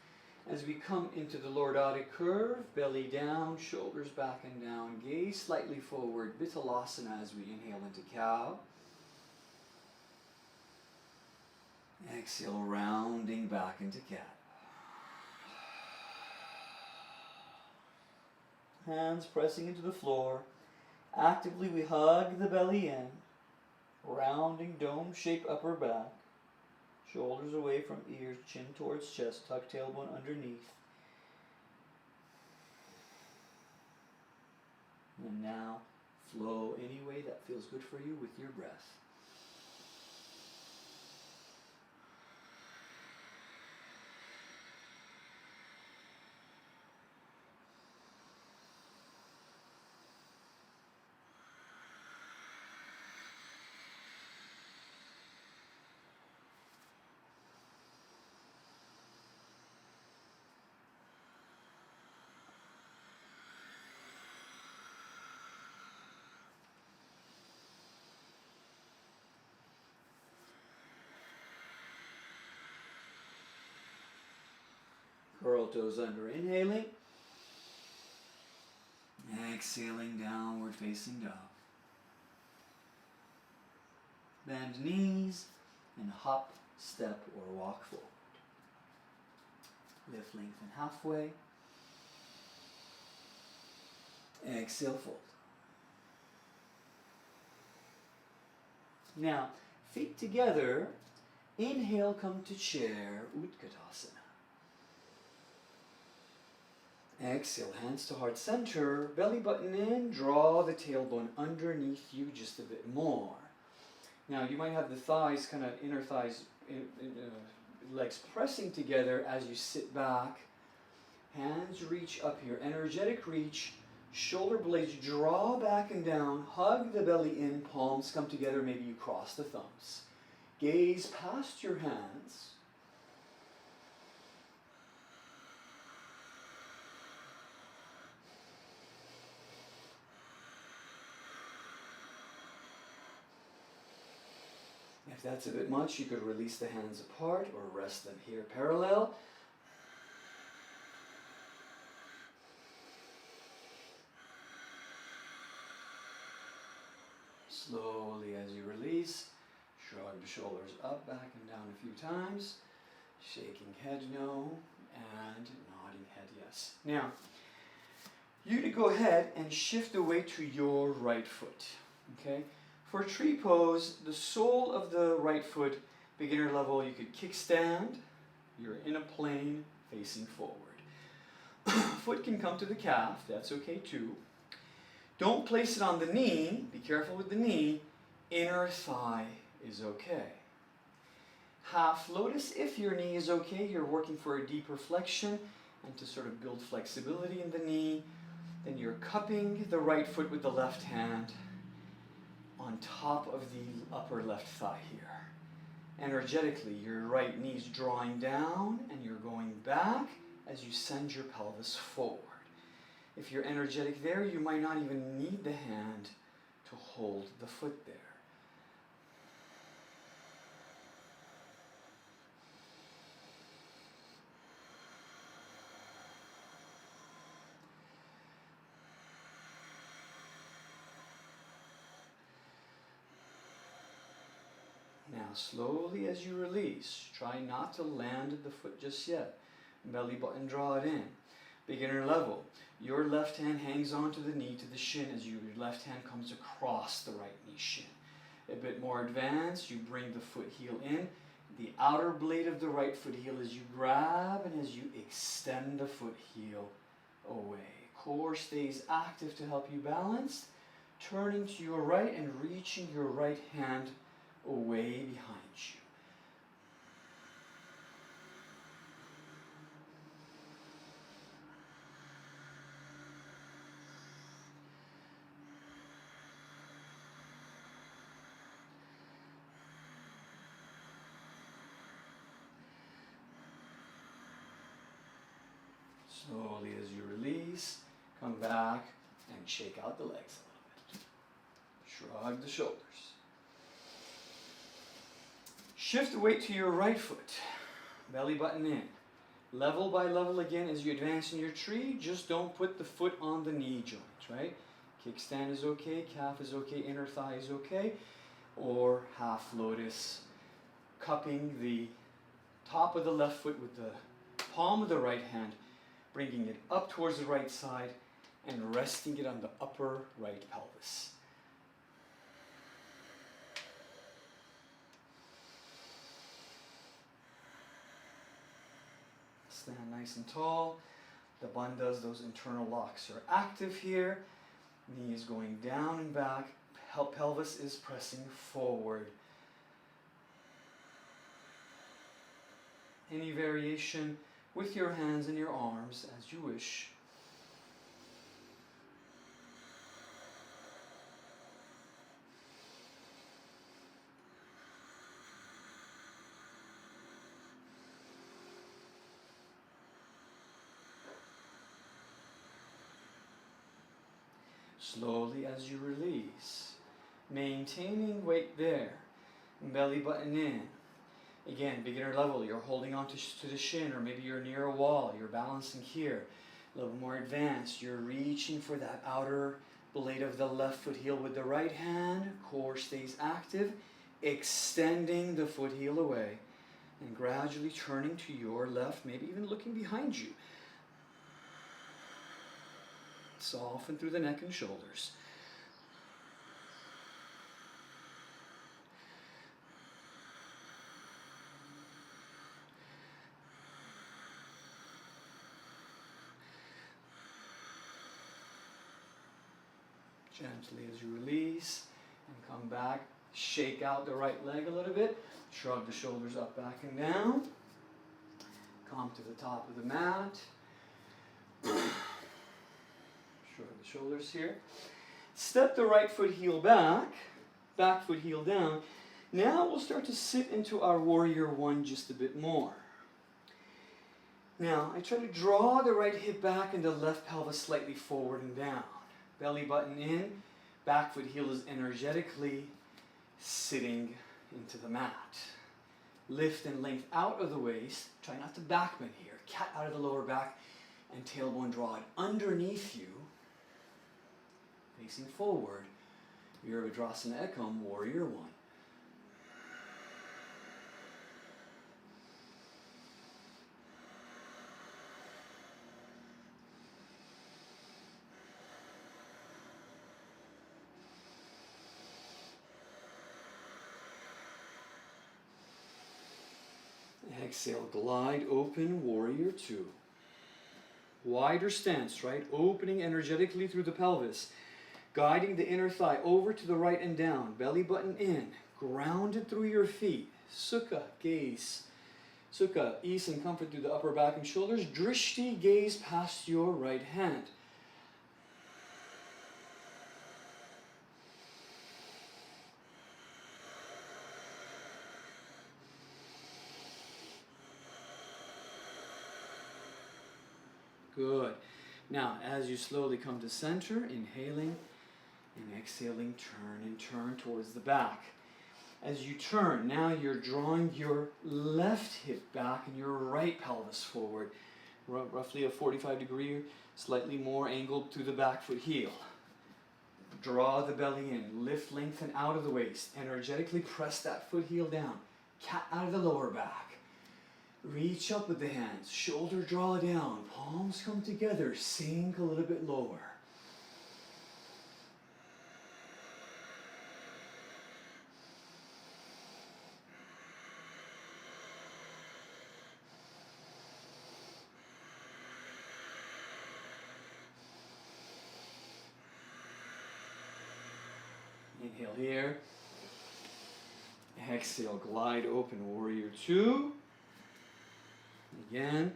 As we come into the lordotic curve, belly down, shoulders back and down, gaze slightly forward, Vitalasana as we inhale into cow. Exhale, rounding back into cat. Hands pressing into the floor. Actively we hug the belly in, rounding dome-shaped upper back, shoulders away from ears, chin towards chest, tuck tailbone underneath. And now flow any way that feels good for you with your breath. Curl toes under, inhaling. Exhaling, downward facing dog. Bend knees and hop, step, or walk forward. Lift, lengthen halfway. Exhale, fold. Now, feet together. Inhale, come to chair, Utkatasana. Exhale, hands to heart center, belly button in, draw the tailbone underneath you just a bit more. Now you might have the thighs, kind of inner thighs, legs pressing together as you sit back. Hands reach up here, energetic reach, shoulder blades draw back and down, hug the belly in, palms come together, maybe you cross the thumbs. Gaze past your hands. If that's a bit much, you could release the hands apart or rest them here parallel. Slowly as you release, shrug the shoulders up, back and down a few times. Shaking head no, and nodding head yes. Now, you to go ahead and shift the weight to your right foot. Okay? For tree pose, the sole of the right foot, beginner level, you could kickstand. You're in a plane facing forward. Foot can come to the calf, that's okay too. Don't place it on the knee, be careful with the knee. Inner thigh is okay. Half lotus, if your knee is okay, you're working for a deeper flexion and to sort of build flexibility in the knee. Then you're cupping the right foot with the left hand on top of the upper left thigh here. Energetically, your right knee's drawing down and you're going back as you send your pelvis forward. If you're energetic there, you might not even need the hand to hold the foot there. Now, slowly as you release, try not to land the foot just yet. Belly button, draw it in. Beginner level, your left hand hangs onto the knee to the shin as your left hand comes across the right knee shin. A bit more advanced, you bring the foot heel in. The outer blade of the right foot heel as you grab and as you extend the foot heel away. Core stays active to help you balance. Turning to your right and reaching your right hand away behind you. Slowly as you release, come back and shake out the legs a little bit. Shrug the shoulders. Shift the weight to your right foot. Belly button in. Level by level again as you advance in your tree. Just don't put the foot on the knee joint, right? Kickstand is okay, calf is okay, inner thigh is okay. Or half lotus. Cupping the top of the left foot with the palm of the right hand, bringing it up towards the right side and resting it on the upper right pelvis. Stand nice and tall. The bandhas, those internal locks, are active here. Knee is going down and back. Pelvis is pressing forward. Any variation with your hands and your arms as you wish. Slowly as you release, maintaining weight there, belly button in. Again, beginner level, you're holding on to the shin, or maybe you're near a wall, you're balancing here. A little more advanced, you're reaching for that outer blade of the left foot heel with the right hand. Core stays active, extending the foot heel away, and gradually turning to your left, maybe even looking behind you. Soften through the neck and shoulders. Gently as you release and come back, shake out the right leg a little bit, shrug the shoulders up, back and down, come to the top of the mat, shrug the shoulders here, step the right foot heel back, back foot heel down. Now we'll start to sit into our warrior one just a bit more. Now I try to draw the right hip back and the left pelvis slightly forward and down. Belly button in, back foot heel is energetically sitting into the mat. Lift and length out of the waist. Try not to back bend here. Cat out of the lower back and tailbone draw it underneath you. Facing forward. Virabhadrasana Ekam, Warrior One. Exhale, glide open, Warrior Two. Wider stance, right? Opening energetically through the pelvis. Guiding the inner thigh over to the right and down. Belly button in. Grounded through your feet. Sukha, gaze. Sukha, ease and comfort through the upper back and shoulders. Drishti, gaze past your right hand. Good. Now, as you slowly come to center, inhaling and exhaling, turn and turn towards the back. As you turn, now you're drawing your left hip back and your right pelvis forward. Roughly a 45-degree, slightly more angled to the back foot heel. Draw the belly in, lift, lengthen out of the waist. Energetically press that foot heel down. Cat out of the lower back. Reach up with the hands, shoulder draw down, palms come together, sink a little bit lower. Inhale here. Exhale, glide open, Warrior Two. Again,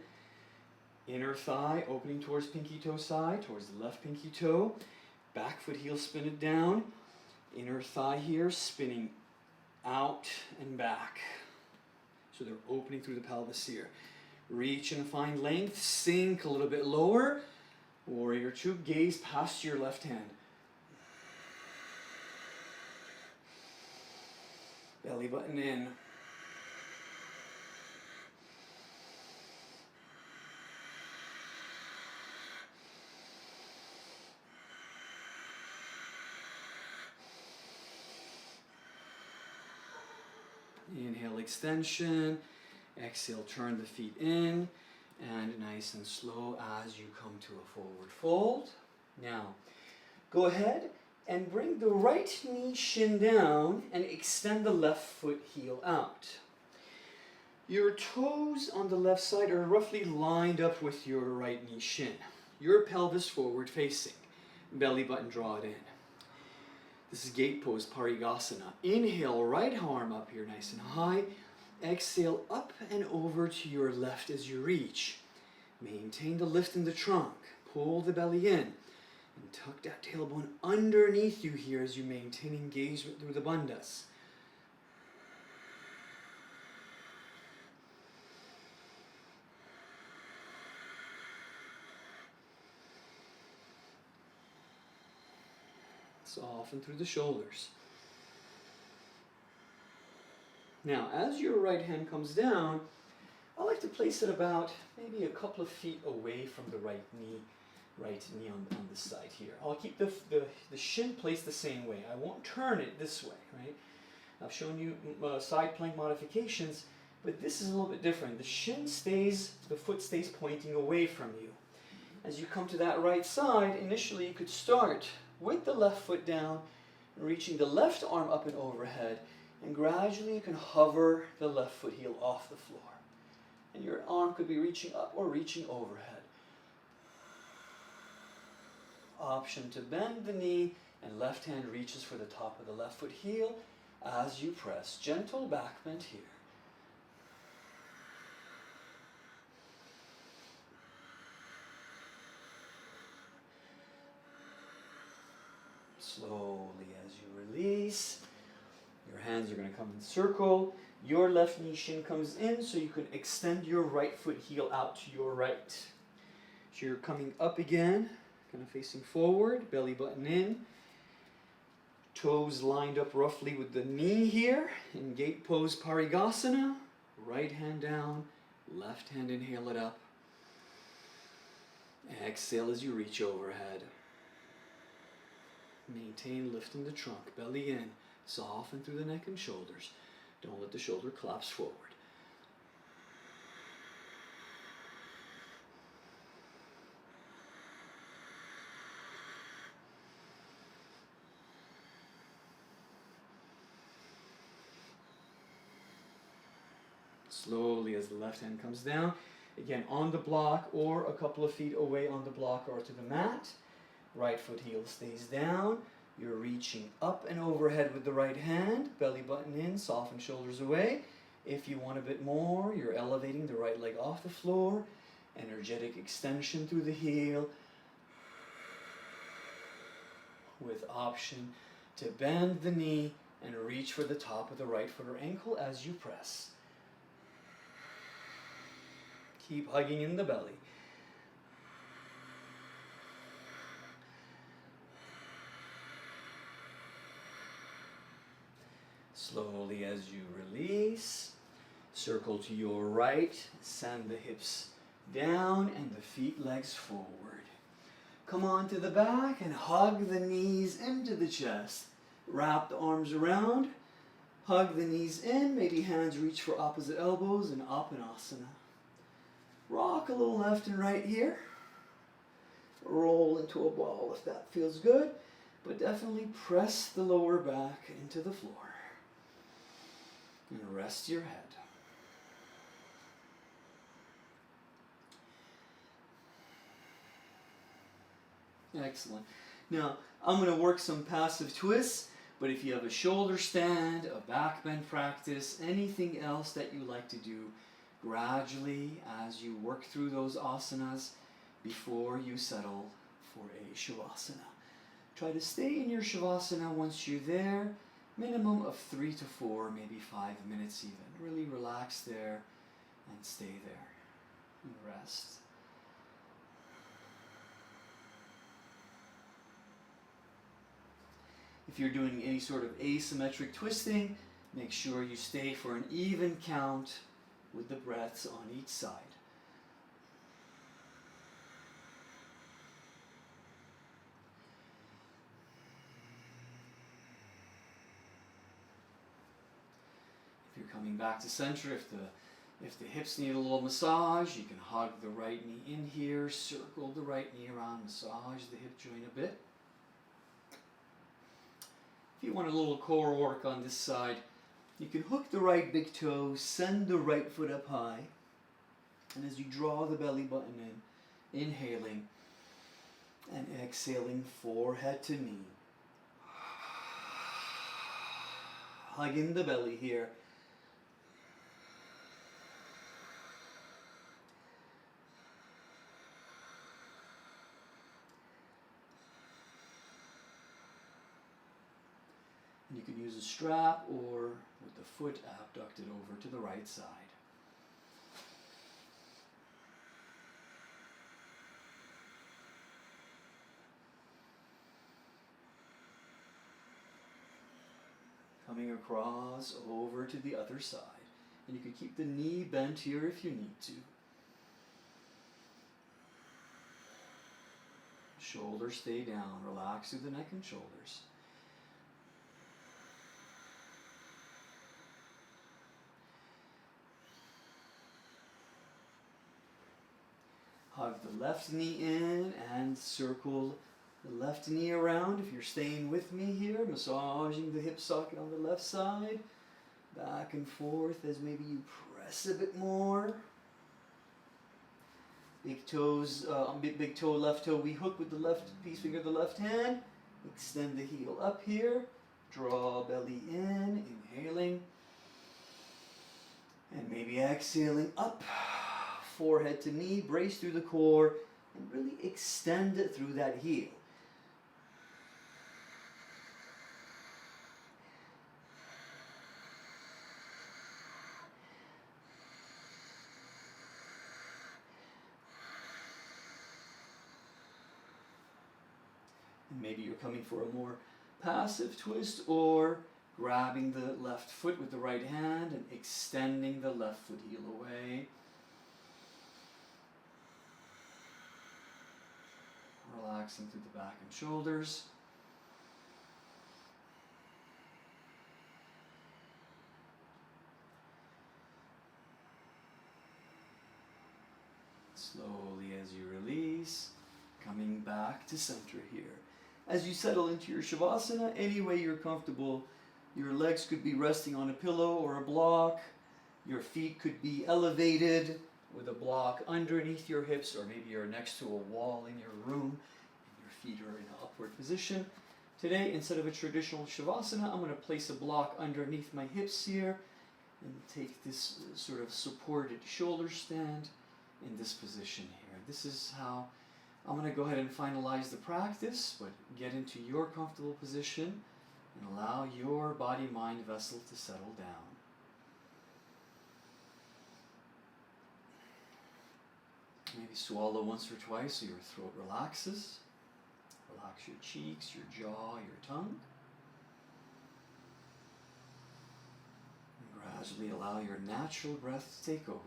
inner thigh opening towards pinky toe side, towards the left pinky toe. Back foot heel spin it down. Inner thigh here spinning out and back. So they're opening through the pelvis here. Reach and find length, sink a little bit lower. Warrior Two, gaze past your left hand. Belly button in. Inhale, extension. Exhale, turn the feet in. And nice and slow as you come to a forward fold. Now, go ahead and bring the right knee shin down and extend the left foot heel out. Your toes on the left side are roughly lined up with your right knee shin. Your pelvis forward facing. Belly button draw it in. This is gate pose, Parigasana. Inhale, right arm up here nice and high. Exhale, up and over to your left as you reach. Maintain the lift in the trunk. Pull the belly in. And tuck that tailbone underneath you here as you maintain engagement through the bandhas. Soften through the shoulders. Now, as your right hand comes down, I like to place it about maybe a couple of feet away from the right knee on this side here. I'll keep the shin placed the same way. I won't turn it this way, right? I've shown you side plank modifications, but this is a little bit different. The foot stays pointing away from you. As you come to that right side, initially you could start with the left foot down, reaching the left arm up and overhead, and gradually you can hover the left foot heel off the floor. And your arm could be reaching up or reaching overhead. Option to bend the knee, and left hand reaches for the top of the left foot heel as you press. Gentle back bend here. Slowly as you release, your hands are going to come in circle. Your left knee shin comes in so you can extend your right foot heel out to your right. So you're coming up again, kind of facing forward, belly button in. Toes lined up roughly with the knee here in gate pose Parigasana. Right hand down, left hand inhale it up. Exhale as you reach overhead. Maintain lifting the trunk, belly in, soften through the neck and shoulders. Don't let the shoulder collapse forward. Slowly as the left hand comes down, again on the block or a couple of feet away on the block or to the mat. Right foot heel stays down. You're reaching up and overhead with the right hand, belly button in, soften shoulders away. If you want a bit more, you're elevating the right leg off the floor, energetic extension through the heel, with option to bend the knee and reach for the top of the right foot or ankle as you press. Keep hugging in the belly. Slowly as you release, circle to your right, send the hips down and the feet, legs forward. Come on to the back and hug the knees into the chest. Wrap the arms around, hug the knees in, maybe hands reach for opposite elbows and up in asana. Rock a little left and right here. Roll into a ball if that feels good, but definitely press the lower back into the floor. And rest your head. Excellent. Now, I'm going to work some passive twists, but if you have a shoulder stand, a back bend practice, anything else that you like to do, gradually as you work through those asanas before you settle for a shavasana. Try to stay in your shavasana once you're there. Minimum of 3 to 4, maybe 5 minutes even. Really relax there and stay there and rest. If you're doing any sort of asymmetric twisting, make sure you stay for an even count with the breaths on each side. If you're coming back to center, if the hips need a little massage, you can hug the right knee in here, circle the right knee around, massage the hip joint a bit. If you want a little core work on this side, you can hook the right big toe, send the right foot up high, and as you draw the belly button in, inhaling and exhaling, forehead to knee. Hug in the belly here. You can use a strap or with the foot abducted over to the right side. Coming across over to the other side. And you can keep the knee bent here if you need to. Shoulders stay down. Relax through the neck and shoulders. Hug the left knee in and circle the left knee around. If you're staying with me here, massaging the hip socket on the left side. Back and forth as maybe you press a bit more. Big toes, big toe, left toe, we hook with the left peace finger of the left hand. Extend the heel up here. Draw belly in, inhaling. And maybe exhaling up. Forehead to knee, brace through the core, and really extend it through that heel. And maybe you're coming for a more passive twist, or grabbing the left foot with the right hand and extending the left foot heel away. Relaxing through the back and shoulders. Slowly as you release, coming back to center here. As you settle into your Shavasana, any way you're comfortable, your legs could be resting on a pillow or a block, your feet could be elevated with a block underneath your hips, or maybe you're next to a wall in your room and your feet are in an upward position. Today, instead of a traditional Shavasana, I'm going to place a block underneath my hips here and take this sort of supported shoulder stand in this position here. This is how I'm going to go ahead and finalize the practice, but get into your comfortable position and allow your body-mind vessel to settle down. Maybe swallow once or twice so your throat relaxes. Relax your cheeks, your jaw, your tongue. And gradually allow your natural breath to take over again.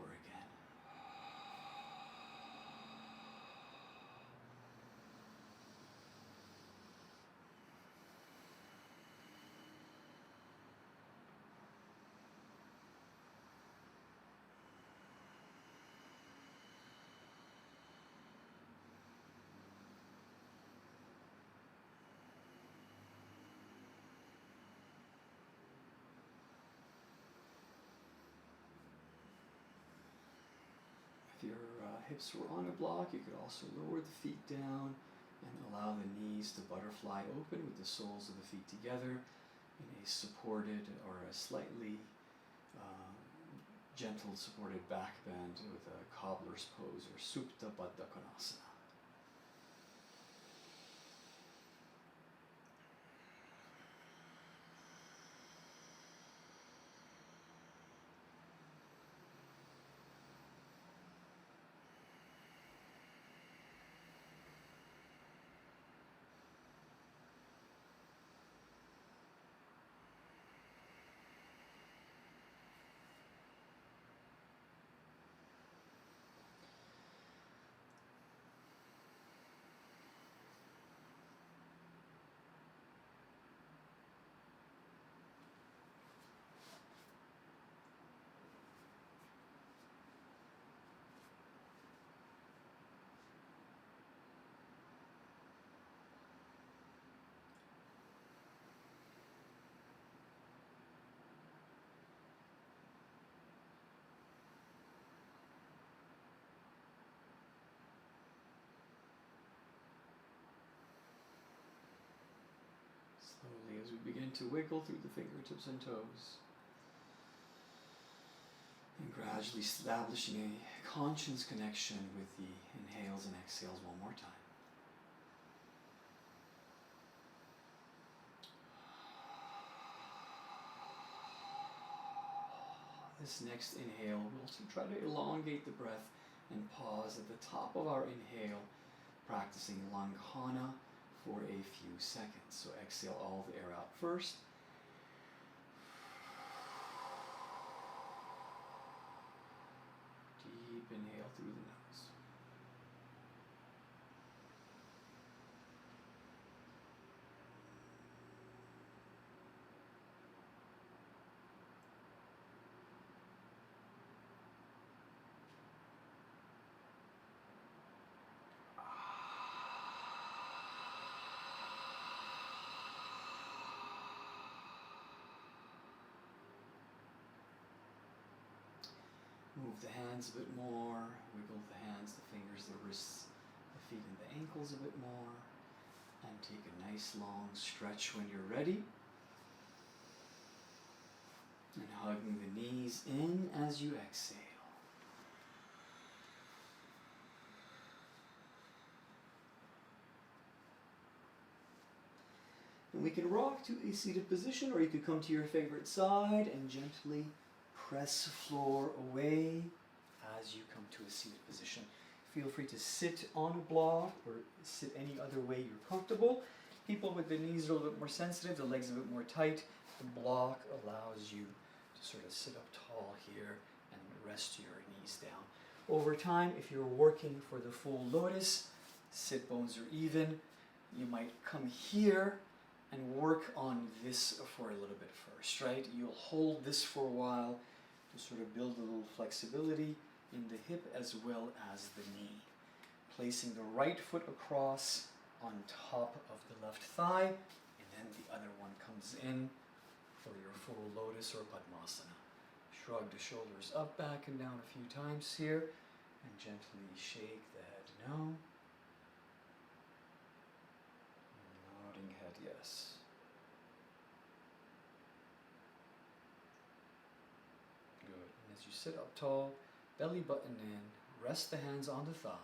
If your hips were on a block, you could also lower the feet down and allow the knees to butterfly open with the soles of the feet together in a supported or a slightly gentle supported back bend with a cobbler's pose or Supta Baddha Konasana. Slowly as we begin to wiggle through the fingertips and toes. And gradually establishing a conscious connection with the inhales and exhales one more time. This next inhale, we'll try to elongate the breath and pause at the top of our inhale, practicing Langhana for a few seconds. So exhale all the air out first. Deep inhale through the nose. Move the hands a bit more, wiggle the hands, the fingers, the wrists, the feet and the ankles a bit more, and take a nice long stretch when you're ready. And hugging the knees in as you exhale. And we can rock to a seated position, or you could come to your favorite side and gently press floor away as you come to a seated position. Feel free to sit on a block or sit any other way you're comfortable. People with the knees are a little bit more sensitive, the legs a bit more tight. The block allows you to sort of sit up tall here and rest your knees down. Over time, if you're working for the full lotus, sit bones are even, you might come here and work on this for a little bit first, right? You'll hold this for a while to sort of build a little flexibility in the hip as well as the knee. Placing the right foot across on top of the left thigh, and then the other one comes in for your full lotus or Padmasana. Shrug the shoulders up, back, and down a few times here, and gently shake the head no. Nodding head yes. Good. And as you sit up tall, belly button in, rest the hands on the thighs.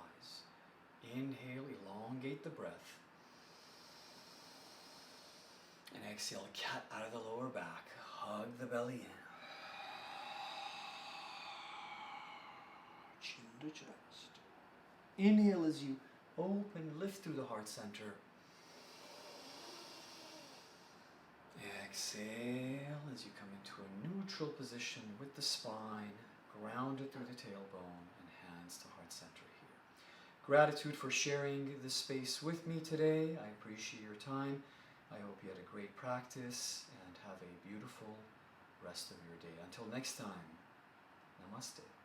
Inhale, elongate the breath. And exhale, cat out of the lower back. Hug the belly in. Chin to chest. Inhale as you open, lift through the heart center. Exhale as you come into a neutral position with the spine, grounded through the tailbone, and hands to heart center here. Gratitude for sharing this space with me today. I appreciate your time. I hope you had a great practice and have a beautiful rest of your day. Until next time, namaste.